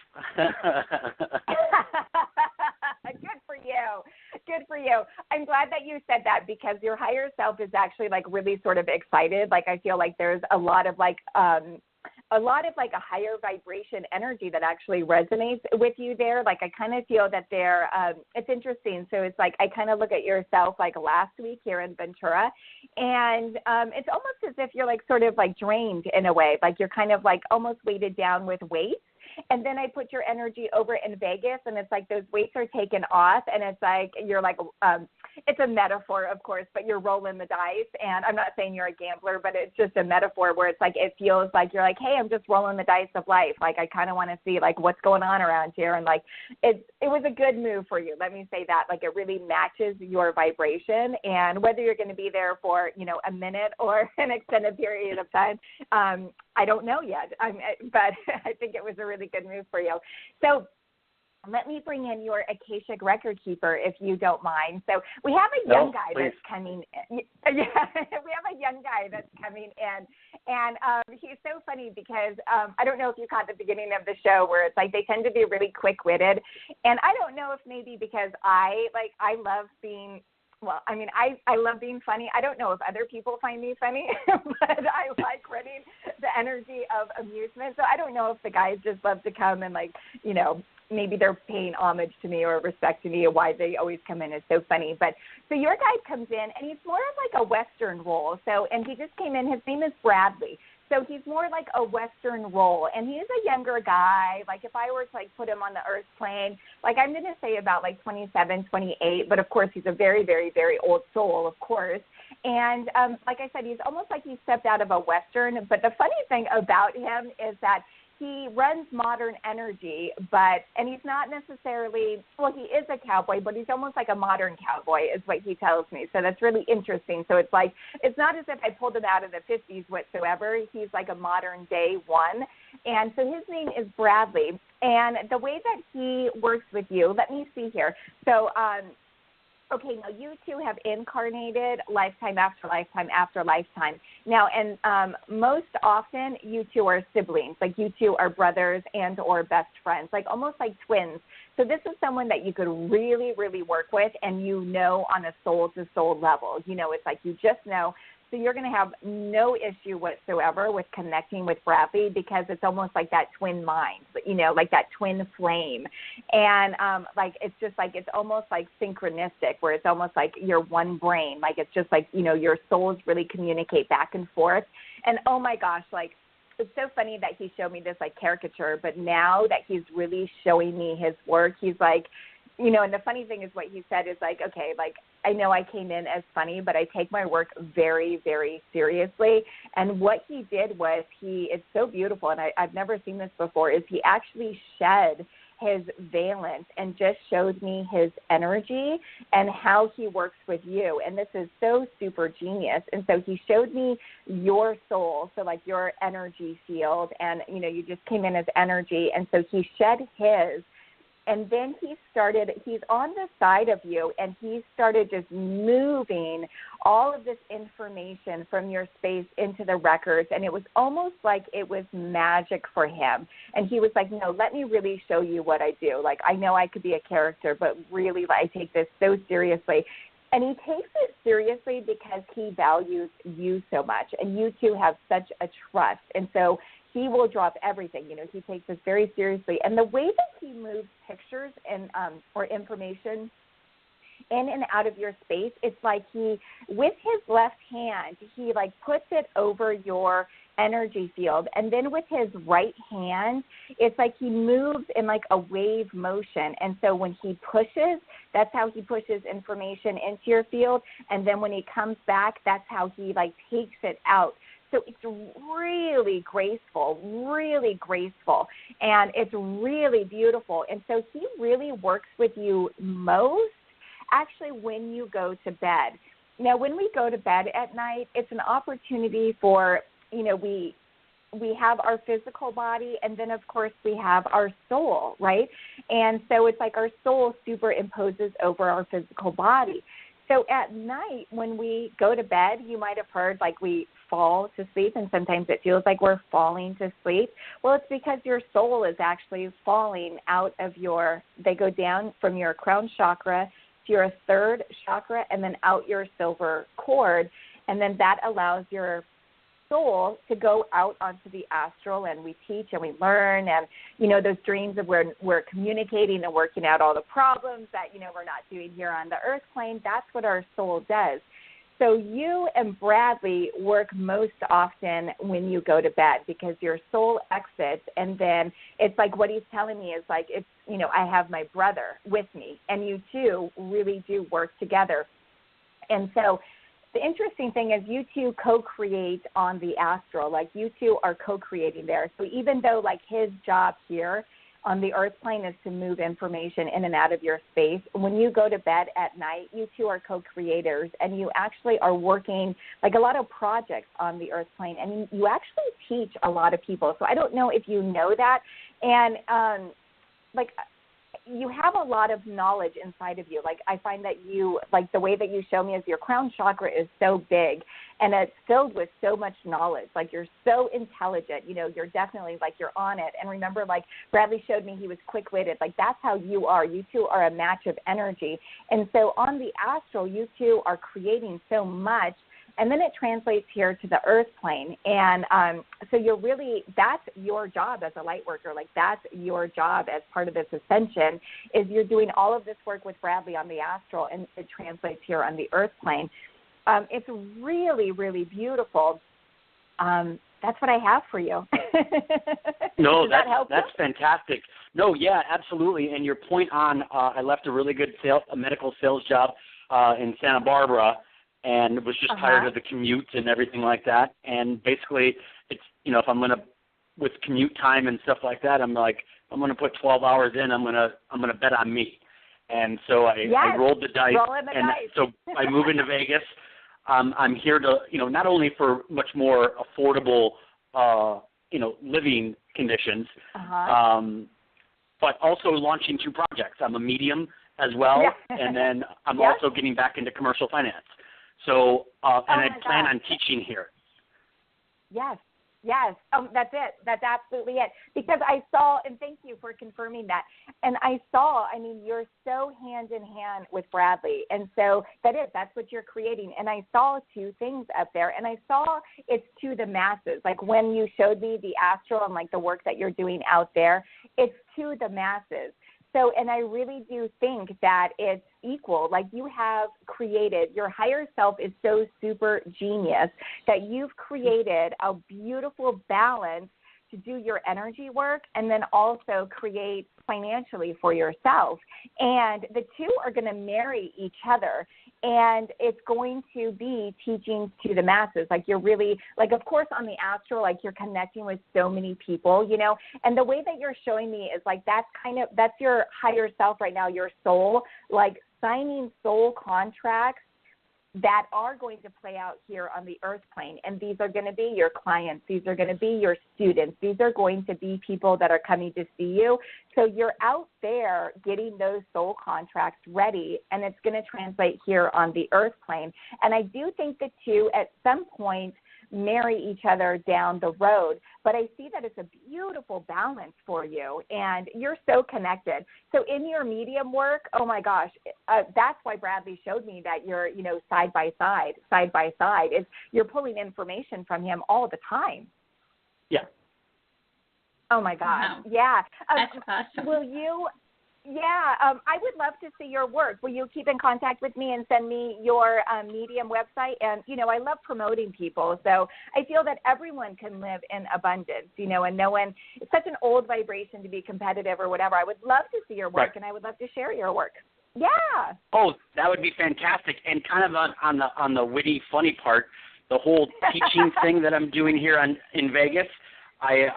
Good for you. I'm glad that you said that because your higher self is actually like really sort of excited. Like I feel like there's a lot of a higher vibration energy that actually resonates with you there. Like I kind of feel that it's interesting. So it's like I kind of look at yourself like last week here in Ventura, and it's almost as if you're like sort of like drained in a way. Like you're kind of like almost weighted down with weight. And then I put your energy over in Vegas, and it's like those weights are taken off, and it's like you're like it's a metaphor, of course, but you're rolling the dice. And I'm not saying you're a gambler, but it's just a metaphor where it's like it feels like you're like, hey, I'm just rolling the dice of life. Like I kind of want to see like what's going on around here, and like it was a good move for you. Let me say that. Like it really matches your vibration, and whether you're going to be there for a minute or an extended period of time, I don't know yet. But I think it was a really good move for you. So let me bring in your Akashic record keeper, if you don't mind. So we have a young guy that's coming in. Yeah, we have a young guy that's coming in. And he's so funny because I don't know if you caught the beginning of the show where it's like they tend to be really quick-witted. And I don't know if maybe because I love being – well, I mean, I love being funny. I don't know if other people find me funny, but I like running the energy of amusement. So I don't know if the guys just love to come and maybe they're paying homage to me or respect to me or why they always come in. It's so funny. But so your guy comes in and he's more of like a Western role. So, and he just came in, his name is Bradley. So he's more like a Western role, and he's a younger guy. Like if I were to put him on the earth plane, I'm going to say about 27, 28, but of course he's a very, very, very old soul, of course. And like I said, he's almost like he stepped out of a Western. But the funny thing about him is that he runs modern energy, and he's not necessarily, well, he is a cowboy, but he's almost like a modern cowboy is what he tells me. So that's really interesting. So it's like, it's not as if I pulled him out of the 50s whatsoever. He's like a modern day one. And so his name is Bradley. And the way that he works with you, let me see here. So Okay, now you two have incarnated lifetime after lifetime after lifetime. Now, and most often you two are siblings, like you two are brothers and or best friends, like almost like twins. So this is someone that you could really, really work with, and you know on a soul-to-soul level. You know, it's like you just know. So you're going to have no issue whatsoever with connecting with Bradley, because it's almost like that twin mind, you know, like that twin flame. And like it's just like it's almost like synchronistic, where it's almost like you're one brain. Like it's just like, you know, your souls really communicate back and forth. And oh my gosh, like it's so funny that he showed me this like caricature, but now that he's really showing me his work, he's like, you know, and the funny thing is what he said is like, okay, like I know I came in as funny, but I take my work very, very seriously. And what he did was it's so beautiful, and I've never seen this before, is he actually shed his valence and just showed me his energy and how he works with you. And this is so super genius. And so he showed me your soul, so like your energy field, and, you know, you just came in as energy. And so he shed his. And then he's on the side of you, and he started just moving all of this information from your space into the records. And it was almost like it was magic for him. And he was like, no, let me really show you what I do. Like, I know I could be a character, but really I take this so seriously. And he takes it seriously because he values you so much. And you two have such a trust. And so he will drop everything. You know, he takes this very seriously. And the way that he moves pictures and or information in and out of your space, it's like he, with his left hand, he like puts it over your energy field. And then with his right hand, it's like he moves in like a wave motion. And so when he pushes, that's how he pushes information into your field. And then when he comes back, that's how he like takes it out. So it's really graceful, and it's really beautiful. And so he really works with you most actually when you go to bed. Now, when we go to bed at night, it's an opportunity for, you know, we have our physical body, and then, of course, we have our soul, right? And so it's like our soul superimposes over our physical body. So at night, when we go to bed, you might have heard like we fall to sleep, and sometimes it feels like we're falling to sleep. Well, it's because your soul is actually falling out of they go down from your crown chakra to your third chakra and then out your silver cord. And then that allows your soul to go out onto the astral, and we teach and we learn, and, you know, those dreams of where we're communicating and working out all the problems that, you know, we're not doing here on the earth plane. That's what our soul does. So you and Bradley work most often when you go to bed, because your soul exits, and then it's like what he's telling me is like, it's, you know, I have my brother with me, and you two really do work together. And so the interesting thing is you two co-create on the astral, like you two are co-creating there. So even though like his job here on the earth plane is to move information in and out of your space, when you go to bed at night, you two are co-creators, and you actually are working like a lot of projects on the earth plane, and you actually teach a lot of people. So I don't know if you know that. And like you have a lot of knowledge inside of you. Like I find that you, like the way that you show me is your crown chakra is so big, and it's filled with so much knowledge. Like you're so intelligent, you know, you're definitely like you're on it. And remember, like Bradley showed me he was quick-witted. Like that's how you are. You two are a match of energy. And so on the astral, you two are creating so much. And then it translates here to the earth plane. And so you're really, that's your job as a light worker. Like that's your job as part of this ascension, is you're doing all of this work with Bradley on the astral, and it translates here on the earth plane. It's really, really beautiful. That's what I have for you. No, that's fantastic. No, yeah, absolutely. And your point on, I left a really good medical sales job in Santa Barbara, and was just tired of the commute and everything like that. And basically, it's, you know, if I'm going to, with commute time and stuff like that, I'm like, I'm going to put 12 hours in, I'm going to bet on me. And so I rolled the dice. So I move into Vegas. I'm here to, you know, not only for much more affordable, you know, living conditions, but also launching 2 projects. I'm a medium, as well, Yeah. and then I'm Yep. also getting back into commercial finance. So, and I my plan gosh. on teaching here. Yes. Yes. That's it. That's absolutely it. Because I saw, and thank you for confirming that. And I saw, I mean, you're so hand in hand with Bradley. And so that's what you're creating. And I saw two things up there. And I saw it's to the masses. Like when you showed me the astral and like the work that you're doing out there, it's to the masses. So, and I really do think that it's equal. Like you have created, your higher self is so super genius that you've created a beautiful balance to do your energy work and then also create financially for yourself. And the two are going to marry each other. And it's going to be teaching to the masses. Like you're really, like of course on the astral, like you're connecting with so many people, you know, and the way that you're showing me is like that's your higher self right now, your soul, like signing soul contracts that are going to play out here on the earth plane. And these are going to be your clients. These are going to be your students. These are going to be people that are coming to see you. So you're out there getting those soul contracts ready, and it's going to translate here on the earth plane. And I do think the two at some point marry each other down the road. But I see that it's a beautiful balance for you, and you're so connected. So in your medium work, oh my gosh, that's why Bradley showed me that you're, you know, side by side. Is you're pulling information from him all the time. Yeah. Oh my gosh. Wow. Yeah. That's awesome. Will you? Yeah, I would love to see your work. Will you keep in contact with me and send me your Medium website? And, you know, I love promoting people. So I feel that everyone can live in abundance, you know, and no one, it's such an old vibration to be competitive or whatever. I would love to see your work, Right. and I would love to share your work. Yeah. Oh, that would be fantastic. And kind of on the witty, funny part, the whole teaching thing that I'm doing here in Vegas, I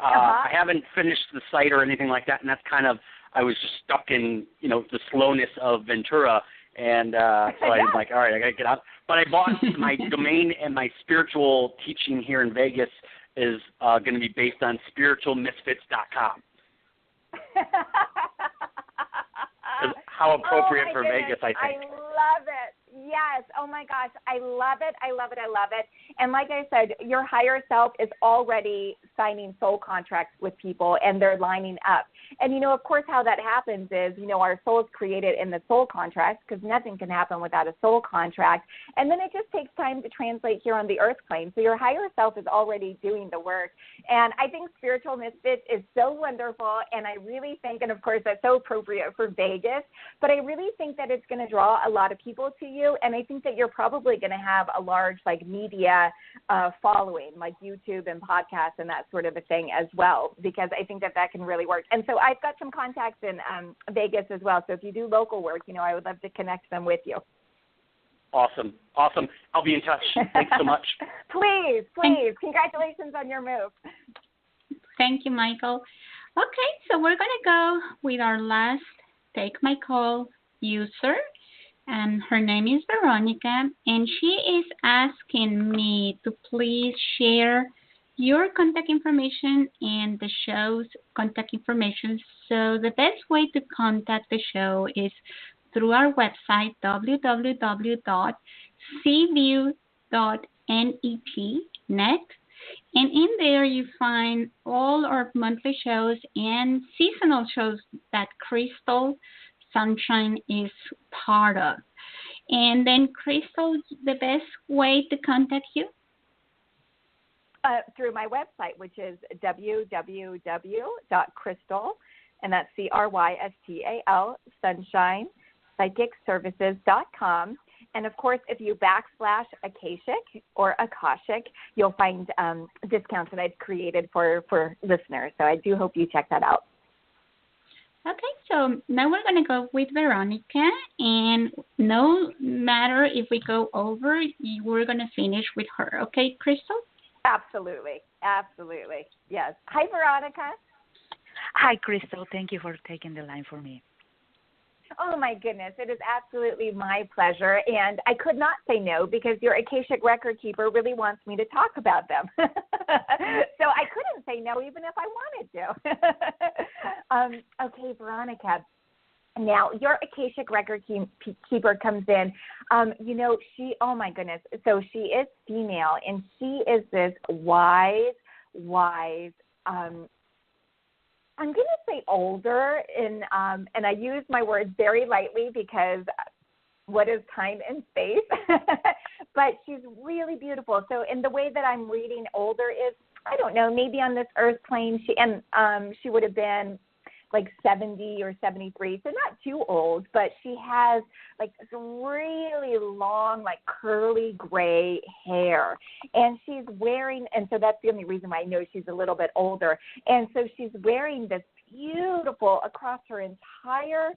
haven't finished the site or anything like that, and that's kind of, I was just stuck in, you know, the slowness of Ventura, and so I'm like, all right, I got to get out. But I bought my domain, and my spiritual teaching here in Vegas is going to be based on spiritualmisfits.com. How appropriate for goodness. Vegas, I think. I love it. Yes. Oh, my gosh. I love it. I love it. I love it. And like I said, your higher self is already signing soul contracts with people, and they're lining up. And, you know, of course, how that happens is, you know, our soul is created in the soul contract because nothing can happen without a soul contract. And then it just takes time to translate here on the earth plane. So your higher self is already doing the work. And I think Spiritual Misfits is so wonderful. And I really think, and of course, that's so appropriate for Vegas, but I really think that it's going to draw a lot of people to you. And I think that you're probably going to have a large, like, media following, like YouTube and podcasts and that sort of a thing as well, because I think that that can really work. And so I've got some contacts in Vegas as well. So if you do local work, you know, I would love to connect them with you. Awesome. I'll be in touch. Thanks so much. Please. Congratulations on your move. Thank you, Michael. Okay, so we're going to go with our last Take My Call user. And her name is Veronica, and she is asking me to please share your contact information and the show's contact information. So the best way to contact the show is through our website, www.cview.net. And in there you find all our monthly shows and seasonal shows that Crystal Sunshine is part of. And then, Crystal, the best way to contact you? Through my website, which is www.crystal, and that's CRYSTAL, Sunshine, psychicservices.com. And, of course, if you / Akashic or Akashic, you'll find discounts that I've created for listeners. So I do hope you check that out. Okay, so now we're going to go with Veronica, and no matter if we go over, we're going to finish with her. Okay, Crystal? Absolutely. Yes. Hi, Veronica. Hi, Crystal. Thank you for taking the line for me. Oh, my goodness. It is absolutely my pleasure. And I could not say no because your Akashic record keeper really wants me to talk about them. So I couldn't say no even if I wanted to. Okay, Veronica, Now, your Akashic record keeper comes in. Oh my goodness. So she is female, and she is this wise, I'm going to say older, and I use my words very lightly because what is time and space? But she's really beautiful. So in the way that I'm reading older is, I don't know, maybe on this earth plane, she would have been like 70 or 73, so not too old, but she has like this really long, like curly gray hair, and she's wearing, and so that's the only reason why I know she's a little bit older, and so she's wearing this beautiful, across her entire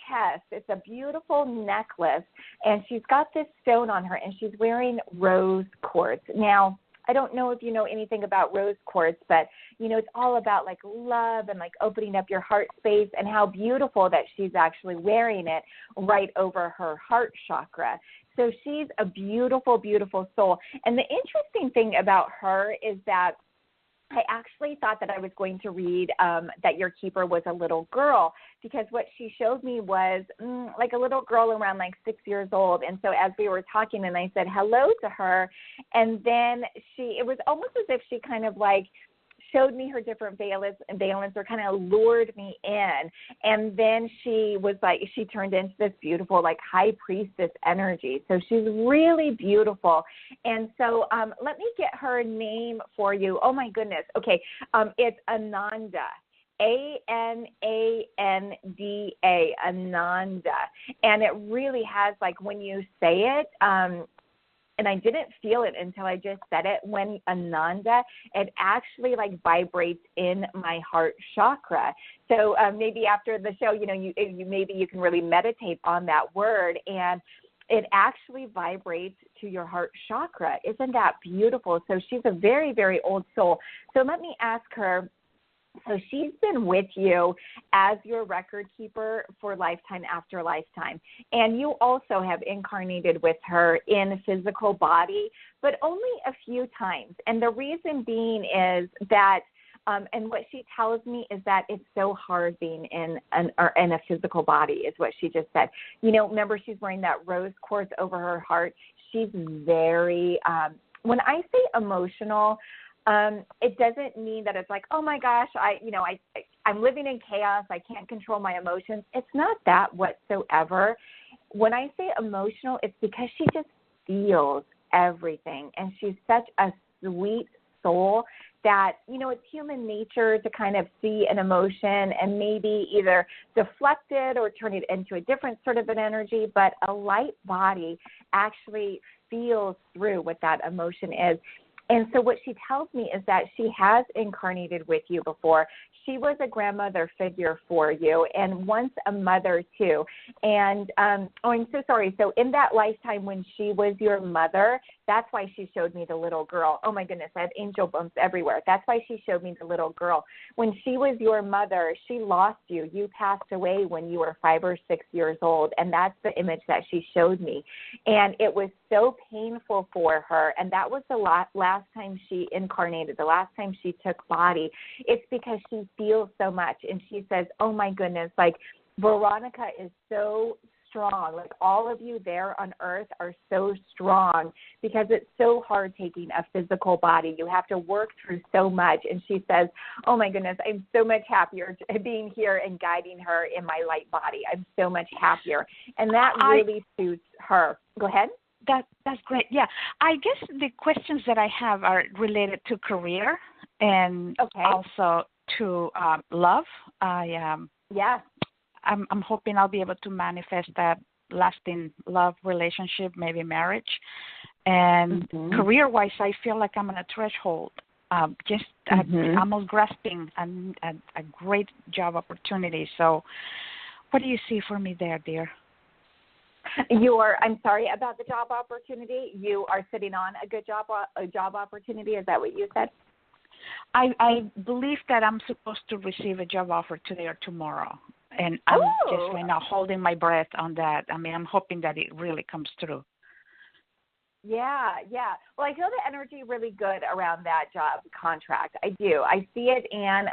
chest, it's a beautiful necklace, and she's got this stone on her, and she's wearing rose quartz. Now, I don't know if you know anything about rose quartz, but, it's all about, like, love and, like, opening up your heart space, and how beautiful that she's actually wearing it right over her heart chakra. So she's a beautiful, beautiful soul. And the interesting thing about her is that I actually thought that I was going to read that your keeper was a little girl, because what she showed me was like a little girl around like 6 years old. And so as we were talking, and I said hello to her, and then it was almost as if she kind of like showed me her different valence or kind of lured me in. And then she turned into this beautiful, like, high priestess energy. So she's really beautiful. And so let me get her name for you. Oh, my goodness. Okay. It's Ananda. Ananda, Ananda. And it really has, like, when you say it, and I didn't feel it until I just said it, when Ananda, it actually like vibrates in my heart chakra. So maybe after the show, maybe you can really meditate on that word, and it actually vibrates to your heart chakra. Isn't that beautiful? So she's a very, very old soul. So let me ask her. So she's been with you as your record keeper for lifetime after lifetime. And you also have incarnated with her in physical body, but only a few times. And the reason being is that, and what she tells me is that it's so hard being in a physical body, is what she just said. Remember, she's wearing that rose quartz over her heart. She's very, when I say emotional, it doesn't mean that it's like, oh my gosh, I'm living in chaos, I can't control my emotions. It's not that whatsoever. When I say emotional, it's because she just feels everything, and she's such a sweet soul that, it's human nature to kind of see an emotion and maybe either deflect it or turn it into a different sort of an energy, but a light body actually feels through what that emotion is. And so what she tells me is that she has incarnated with you before. She was a grandmother figure for you, and once a mother too. And, I'm so sorry. So in that lifetime when she was your mother, that's why she showed me the little girl. Oh my goodness, I have angel bumps everywhere. That's why she showed me the little girl. When she was your mother, she lost you. You passed away when you were 5 or 6 years old, and that's the image that she showed me. And it was so painful for her, and that was the last time she incarnated, the last time she took body. It's because she feels so much, and she says, oh my goodness, like, Veronica is so strong. Like, all of you there on earth are so strong, because it's so hard taking a physical body. You have to work through so much. And she says, oh my goodness, I'm so much happier being here and guiding her in my light body. I'm so much happier. And that really suits her. Go ahead. That's great. Yeah. I guess the questions that I have are related to career and also to love. I'm hoping I'll be able to manifest that lasting love relationship, maybe marriage. And career-wise, I feel like I'm on a threshold, almost grasping a great job opportunity. So what do you see for me there, dear? I'm sorry about the job opportunity. You are sitting on a good job opportunity. Is that what you said? I believe that I'm supposed to receive a job offer today or tomorrow. And I'm just right now holding my breath on that. I mean, I'm hoping that it really comes through. Yeah. Well, I feel the energy really good around that job contract. I do. I see it, and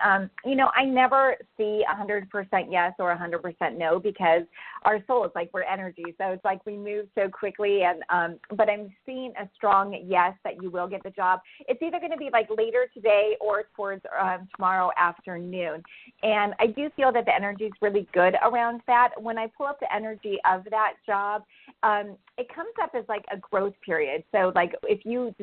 I never see 100% yes or 100% no, because our soul is like we're energy, so it's like we move so quickly. And but I'm seeing a strong yes that you will get the job. It's either going to be like later today or towards tomorrow afternoon, and I do feel that the energy is really good around that. When I pull up the energy of that job, it comes up as like a growth period. So like if you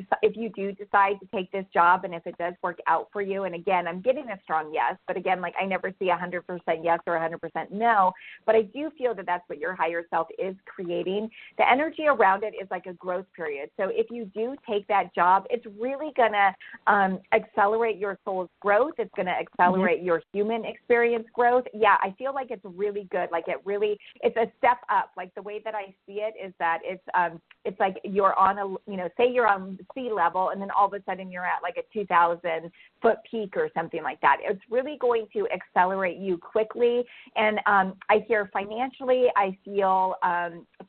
do decide to take this job, and if it does work out for you, and again, I'm getting a strong yes, but again, like I never see 100% yes or 100% no, but I do feel that that's what your higher self is creating. The energy around it is like a growth period. So if you do take that job, it's really going to accelerate your soul's growth. It's going to accelerate your human experience growth. Yeah, I feel like it's really good. Like it's a step up. Like the way that I see it is that it's like you're on say you're on sea level, and then all of a sudden you're at like a 2,000 foot peak or something like that. It's really going to accelerate you quickly. And I hear financially, I feel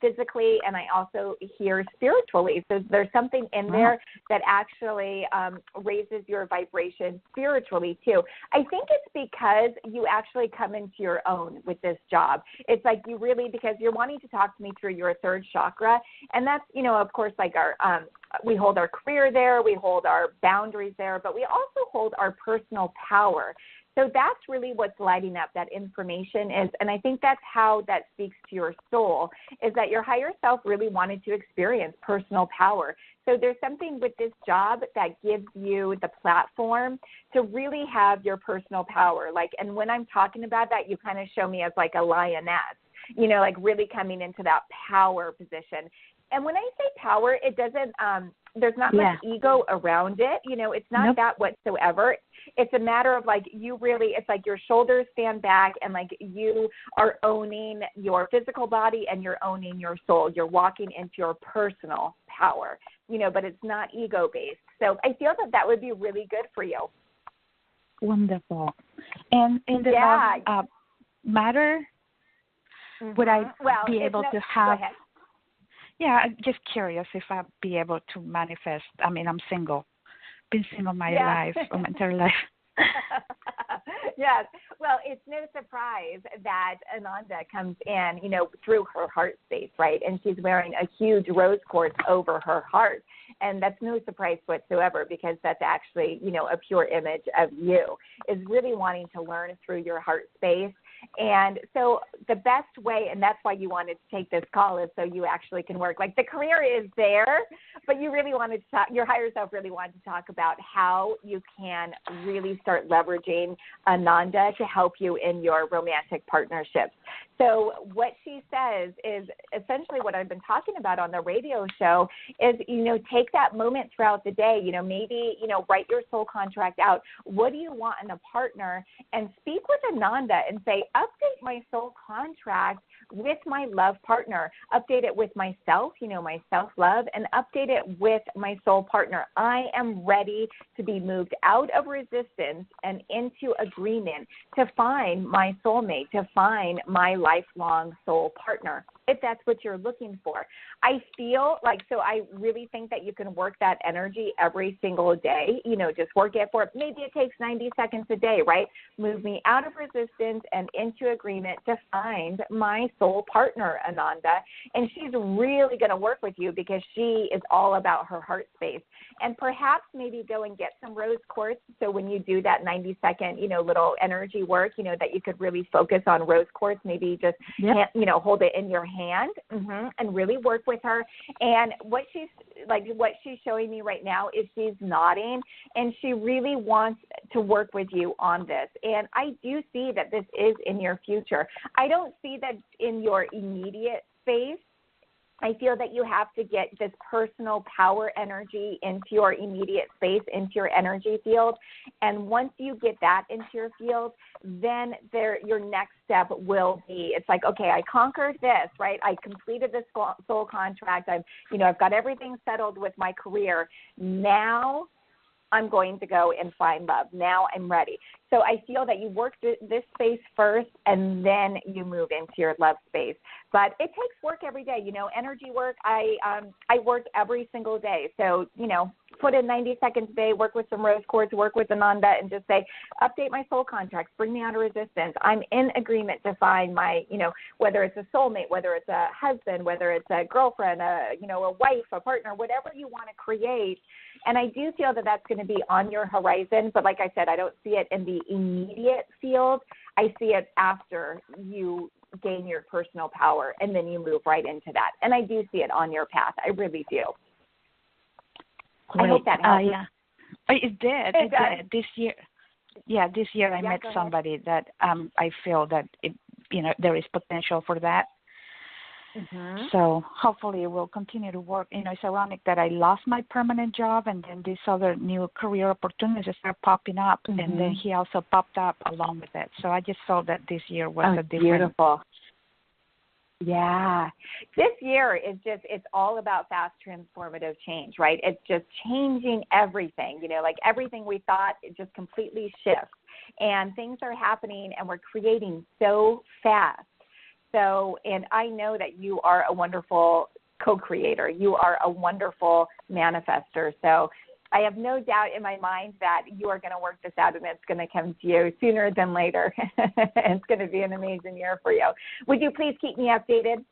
physically, and I also hear spiritually. So there's something in there that actually raises your vibration spiritually too. I think it's because you actually come into your own with this job. It's like you really, because you're wanting to talk to me through your third chakra, and that's, of course, like we hold our career there, we hold our boundaries there, but we also hold our personal power. So that's really what's lighting up that information is, and I think that's how that speaks to your soul, is that your higher self really wanted to experience personal power. So there's something with this job that gives you the platform to really have your personal power. Like, and when I'm talking about that, you kind of show me as like a lioness, like really coming into that power position. And when I say power, it doesn't, there's not much ego around it. It's not that whatsoever. It's a matter of like you really, it's like your shoulders stand back, and like you are owning your physical body and you're owning your soul. You're walking into your personal power, but it's not ego based. So I feel that would be really good for you. Wonderful. And in the matter, would I be able to have? Yeah, I'm just curious if I'd be able to manifest. I mean, I'm single. Been single my life, my entire life. Yes. Well, it's no surprise that Ananda comes in, through her heart space, right? And she's wearing a huge rose quartz over her heart. And that's no surprise whatsoever, because that's actually, a pure image of you, is really wanting to learn through your heart space. And so the best way, and that's why you wanted to take this call, is so you actually can work. Like the career is there, but you really wanted to talk, your higher self really wanted to talk about how you can really start leveraging Ananda to help you in your romantic partnerships. So what she says is essentially what I've been talking about on the radio show is, take that moment throughout the day, maybe, write your soul contract out. What do you want in a partner? And speak with Ananda and say, update my soul contract with my love partner. Update it with myself, my self-love, and update it with my soul partner. I am ready to be moved out of resistance and into agreement to find my soulmate, to find my lifelong soul partner, if that's what you're looking for. I feel like, so I really think that you can work that energy every single day, just work it for, maybe it takes 90 seconds a day, right? Move me out of resistance and into agreement to find my soul partner, Ananda. And she's really going to work with you because she is all about her heart space. And perhaps maybe go and get some rose quartz. So when you do that 90-second, little energy work, that you could really focus on rose quartz, maybe just, hold it in your hand and really work with her. And what she's showing me right now is she's nodding, and she really wants to work with you on this. And I do see that this is in your future. I don't see that in your immediate space. I feel that you have to get this personal power energy into your immediate space, into your energy field. And once you get that into your field, then your next step will be, it's like, okay, I conquered this, right? I completed this soul contract. I've got everything settled with my career. Now I'm going to go and find love. Now I'm ready. So I feel that you work this space first and then you move into your love space. But it takes work every day. Energy work, I work every single day. So, put in 90 seconds a day, work with some rose quartz, work with Ananda, and just say, update my soul contracts, bring me out of resistance. I'm in agreement to find my, whether it's a soulmate, whether it's a husband, whether it's a girlfriend, a wife, a partner, whatever you want to create. And I do feel that that's going to be on your horizon. But like I said, I don't see it in the immediate field. I see it after you gain your personal power, and then you move right into that. And I do see it on your path. I really do. Great. I hope that helps. Yeah. It did. This year I met somebody that I feel that there is potential for that. Mm-hmm. So hopefully it will continue to work. It's ironic that I lost my permanent job, and then these other new career opportunities start popping up, mm-hmm. and then he also popped up along with it. So I just felt that this year was a different. Beautiful. Yeah. This year is it's all about fast transformative change, right? It's just changing everything, like everything we thought, it just completely shifts. And things are happening and we're creating so fast. So, and I know that you are a wonderful co-creator. You are a wonderful manifester. So I have no doubt in my mind that you are going to work this out and it's going to come to you sooner than later. It's going to be an amazing year for you. Would you please keep me updated?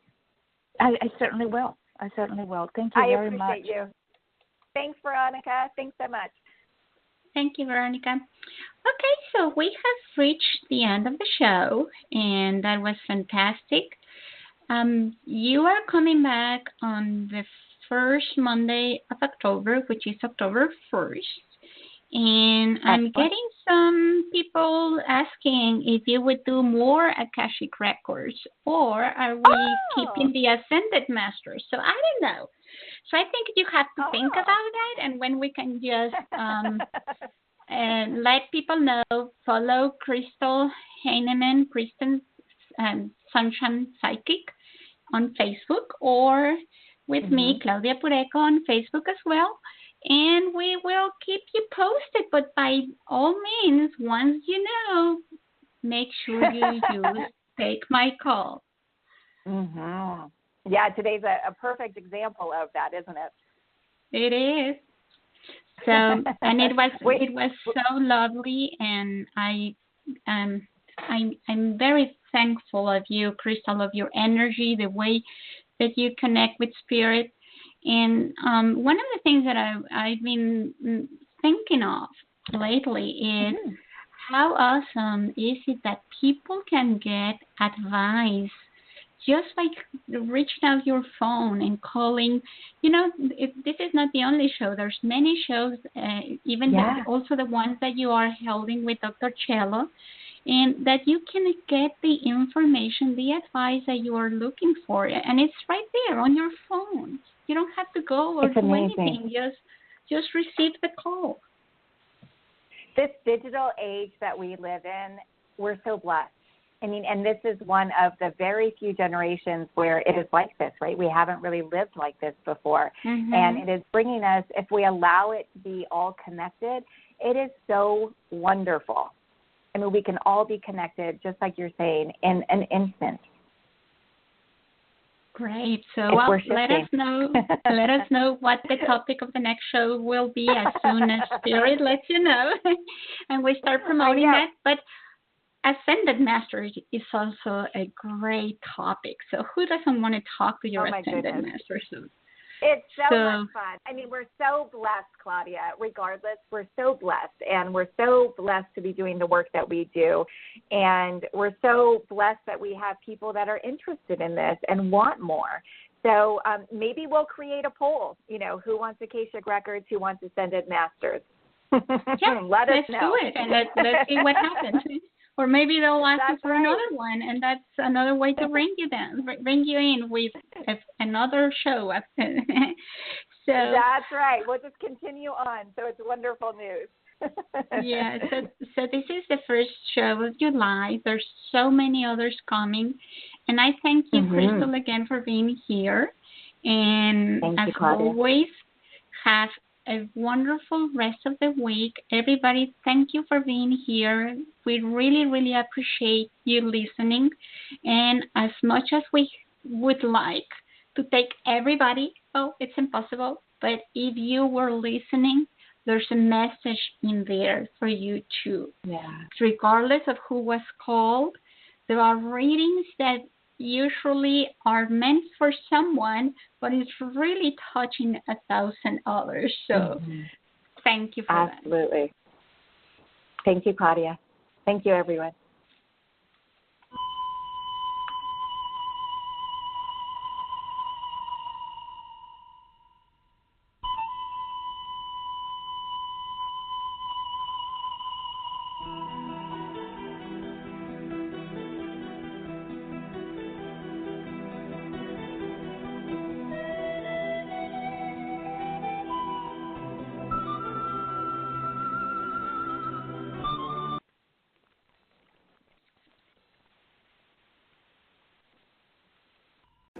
I certainly will. Thank you very much. I appreciate you. Thanks, Veronica. Thanks so much. Thank you, Veronica. Okay, so we have reached the end of the show, and that was fantastic. You are coming back on the first Monday of October, which is October 1st. And I'm getting some people asking if you would do more Akashic records, or are we keeping the Ascended Masters? So I don't know. So I think you have to think about that, and when we can just and let people know, follow Crystal Heinemann, Kristen Sunshine Psychic on Facebook, or with me, Claudia Pureco, on Facebook as well. And we will keep you posted. But by all means, once you know, make sure you take my call. Mm-hmm. Yeah, today's a perfect example of that, isn't it? It is. So, and it was so lovely, and I'm very thankful of you, Crystal, of your energy, the way that you connect with spirit. And one of the things that I've been thinking of lately is how awesome is it that people can get advice just by reaching out your phone and calling. This is not the only show. There's many shows, also the ones that you are holding with Dr. Cello, and that you can get the information, the advice that you are looking for, and it's right there on your phone. You don't have to go or do anything. Just receive the call. This digital age that we live in, we're so blessed. I mean, and this is one of the very few generations where it is like this, right? We haven't really lived like this before. Mm-hmm. And it is bringing us, if we allow it to be all connected, it is so wonderful. I mean, we can all be connected, just like you're saying, in an instant. Great. So let us know what the topic of the next show will be as soon as Spirit lets you know, and we start promoting that. But Ascended Masters is also a great topic. So who doesn't want to talk to your Ascended Masters? It's so much fun. I mean, we're so blessed, Claudia. Regardless, we're so blessed, and we're so blessed to be doing the work that we do. And we're so blessed that we have people that are interested in this and want more. So maybe we'll create a poll, who wants Akashic Records, who wants Ascended Masters. Let us know. Let's do it, and let's see what happens. Or maybe they'll ask you for another one, and that's another way to bring you in with another show. So that's right. We'll just continue on. So it's wonderful news. Yeah. So this is the first show of July. There's so many others coming, and I thank you, Crystal, again for being here. And as always, have a wonderful rest of the week. Everybody, thank you for being here. We really, really appreciate you listening. And as much as we would like to take everybody, it's impossible. But if you were listening, there's a message in there for you too. Yeah. Regardless of who was called, there are readings that usually are meant for someone, but it's really touching 1,000 others. So thank you for that. Absolutely. Thank you, Claudia. Thank you, everyone.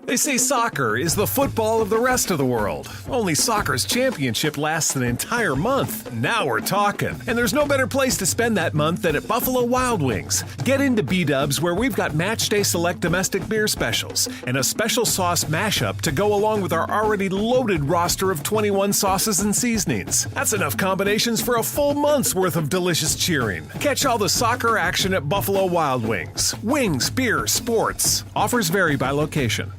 They say soccer is the football of the rest of the world. Only soccer's championship lasts an entire month. Now we're talking. And there's no better place to spend that month than at Buffalo Wild Wings. Get into B-Dubs where we've got Matchday Select domestic beer specials and a special sauce mashup to go along with our already loaded roster of 21 sauces and seasonings. That's enough combinations for a full month's worth of delicious cheering. Catch all the soccer action at Buffalo Wild Wings. Wings, beer, sports. Offers vary by location.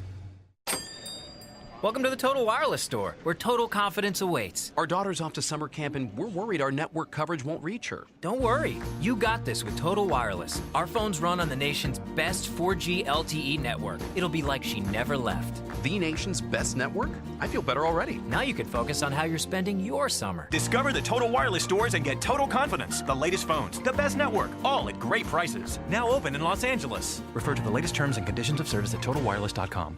Welcome to the Total Wireless store, where total confidence awaits. Our daughter's off to summer camp, and we're worried our network coverage won't reach her. Don't worry. You got this with Total Wireless. Our phones run on the nation's best 4G LTE network. It'll be like she never left. The nation's best network? I feel better already. Now you can focus on how you're spending your summer. Discover the Total Wireless stores and get total confidence. The latest phones, the best network, all at great prices. Now open in Los Angeles. Refer to the latest terms and conditions of service at totalwireless.com.